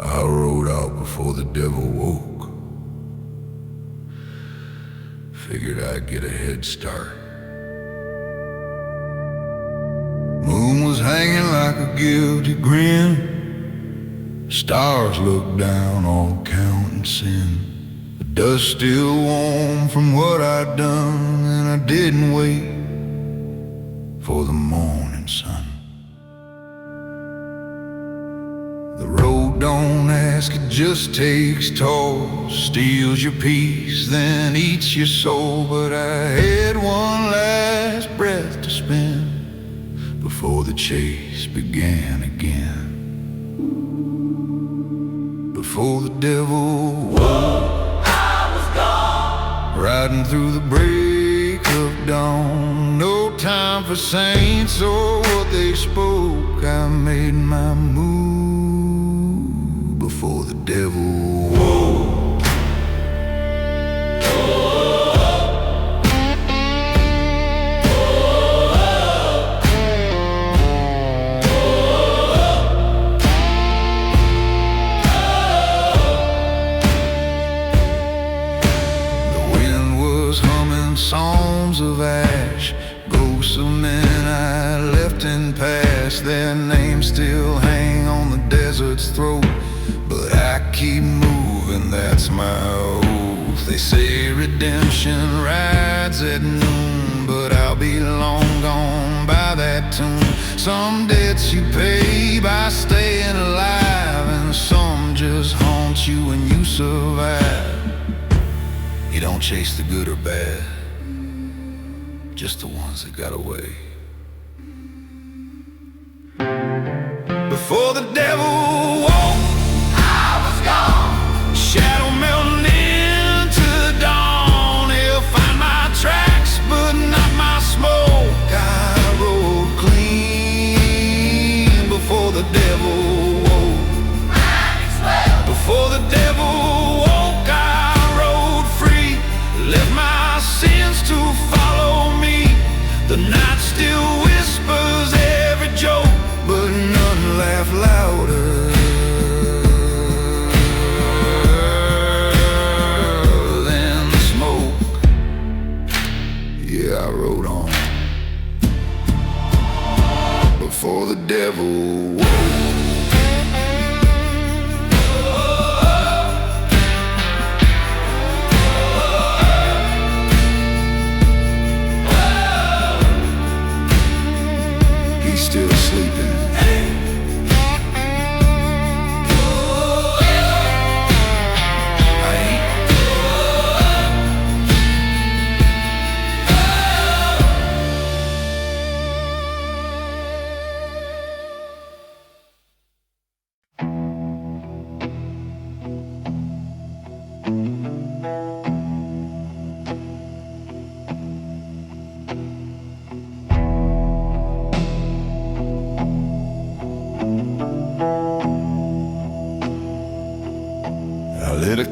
I rode out before the devil woke. Figured I'd get a head start. Moon was hanging like a guilty grin. Stars looked down, all counting sin. The dust still warm from what I'd done, and I didn't wait for the morning sun. The road don't ask, it just takes toll. Steals your peace, then eats your soul. But I had one last breath to spend before the chase began again. Before the devil woke, I was gone. Riding through the break of dawn. No time for saints or what they spoke. I made my move before the devil woke. Songs of ash, ghosts of men I left in past. Their names still hang on the desert's throat, but I keep moving, that's my oath. They say redemption rides at noon, but I'll be long gone by that tune. Some debts you pay by staying alive, and some just haunt you when you survive. You don't chase the good or bad, just the ones that got away. Before the devil woke, I was gone. Shadow melting into dawn. He'll find my tracks, but not my smoke. I rode clean before the devil woke. Before the devil woke, I rode free. Left my sins to follow me. The night still whispers every joke, but none laugh louder than the smoke. Yeah, I rode on before the devil woke. Still sleeping.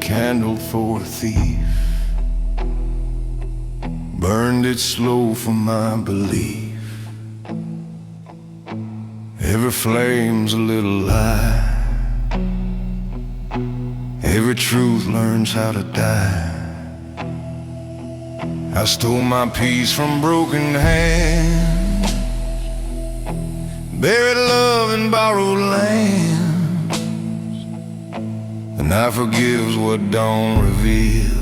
candle for a thief, burned it slow for my belief. Every flame's a little lie, every truth learns how to die. I stole my peace from broken hands, buried love in borrowed lands. The night forgives what dawn reveals,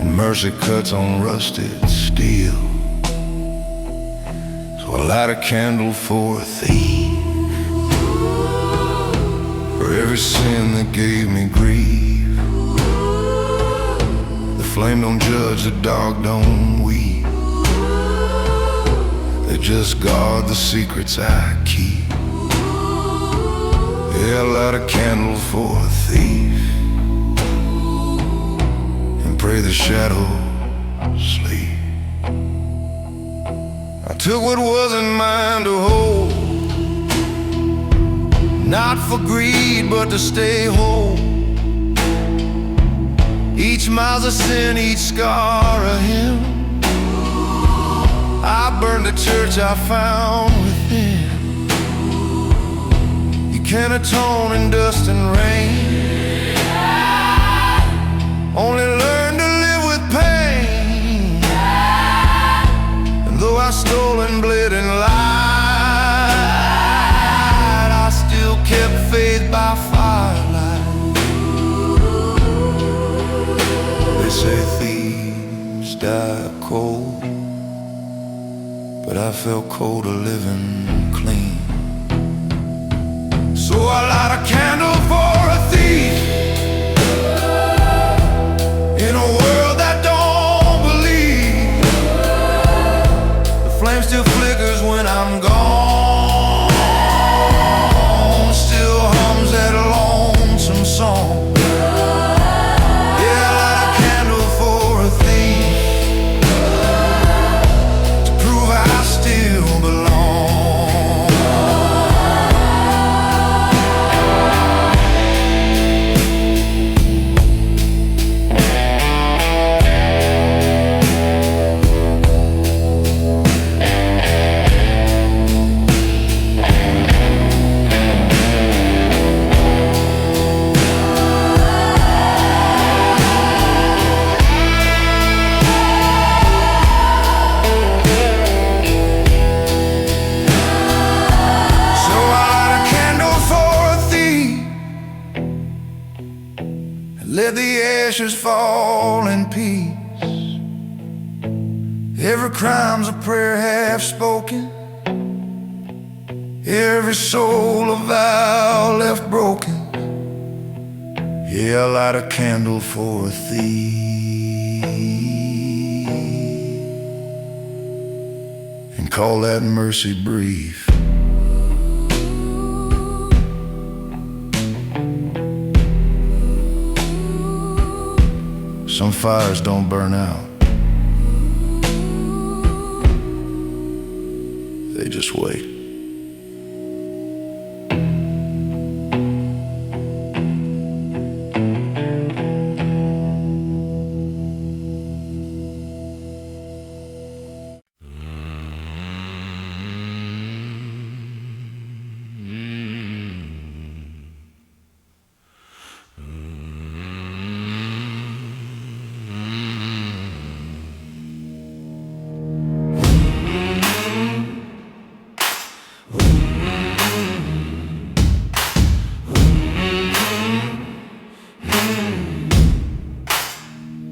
and mercy cuts on rusted steel. So I light a candle for a thief, for every sin that gave me grief. The flame don't judge, the dog don't weep. They just guard the secrets I keep. Yeah, I light a candle for a thief and pray the shadows sleep. I took what wasn't mine to hold, not for greed but to stay whole. Each mile's a sin, each scar a hymn. I burned the church I found within. You can't atone in dust and rain, only learn to live with pain. And though I stole and bled and lied, I still kept faith by firelight. They say thieves die cold, but I felt colder living clean. So I light a candle for a thief in a world that don't believe. The flame still flickers when I'm gone, still hums that lonesome song. Let the ashes fall in peace. Every crime's a prayer half spoken, every soul a vow left broken. Yeah, I light a candle for a thief and call that mercy brief. Some fires don't burn out, they just wait.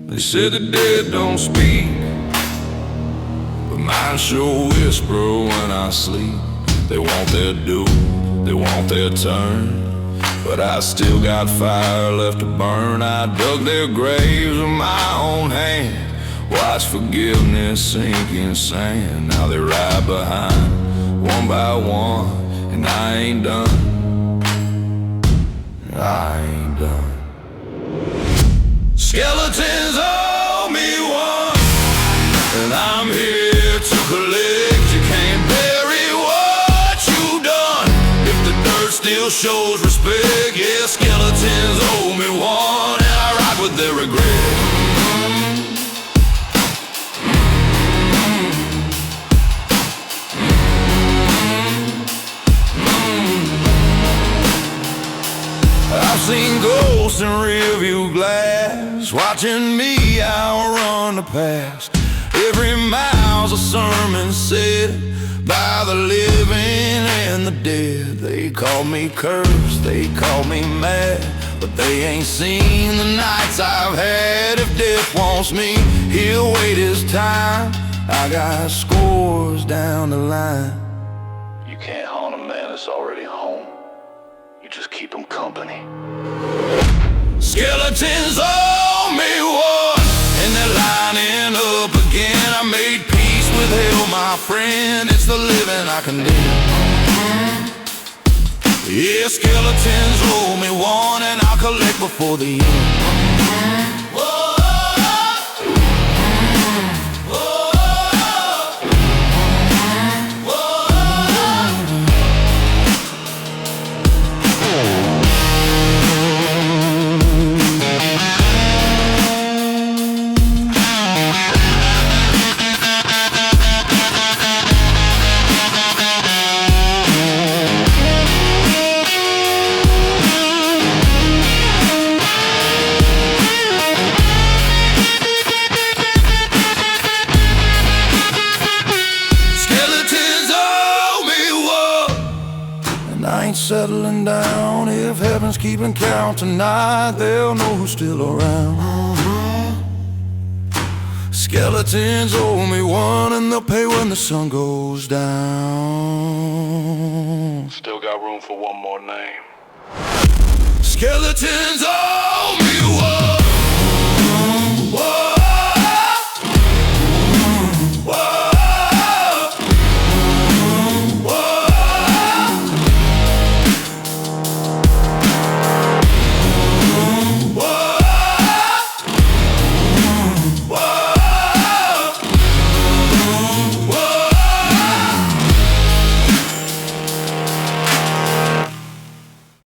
They said the dead don't speak, but mine sure whisper when I sleep. They want their due, they want their turn, but I still got fire left to burn. I dug their graves with my own hand, watched forgiveness sink in sand. Now they ride behind, one by one, and I ain't done, I ain't done. Skeletons owe me one, and I'm here to collect. You can't bury what you've done if the dirt still shows respect. Yeah, skeletons Skeletons owe me one, and I ride with their regret. I've seen ghosts in rearview glass, watching me outrun the past. Every mile's a sermon said by the living and the dead. They call me cursed, they call me mad, but they ain't seen the nights I've had. If death wants me, he'll wait his time. I got scores down the line. You can't haunt a man that's already home. You just keep him company. Skeletons owe me one, and they're lining up again. I made peace with hell, my friend. It's the living I condemn. Yeah, skeletons owe me one, and I'll collect before the end. Settling down. If heaven's keeping count tonight, they'll know who's still around. Skeletons owe me one, and they'll pay when the sun goes down. Still got room for one more name. Skeletons owe me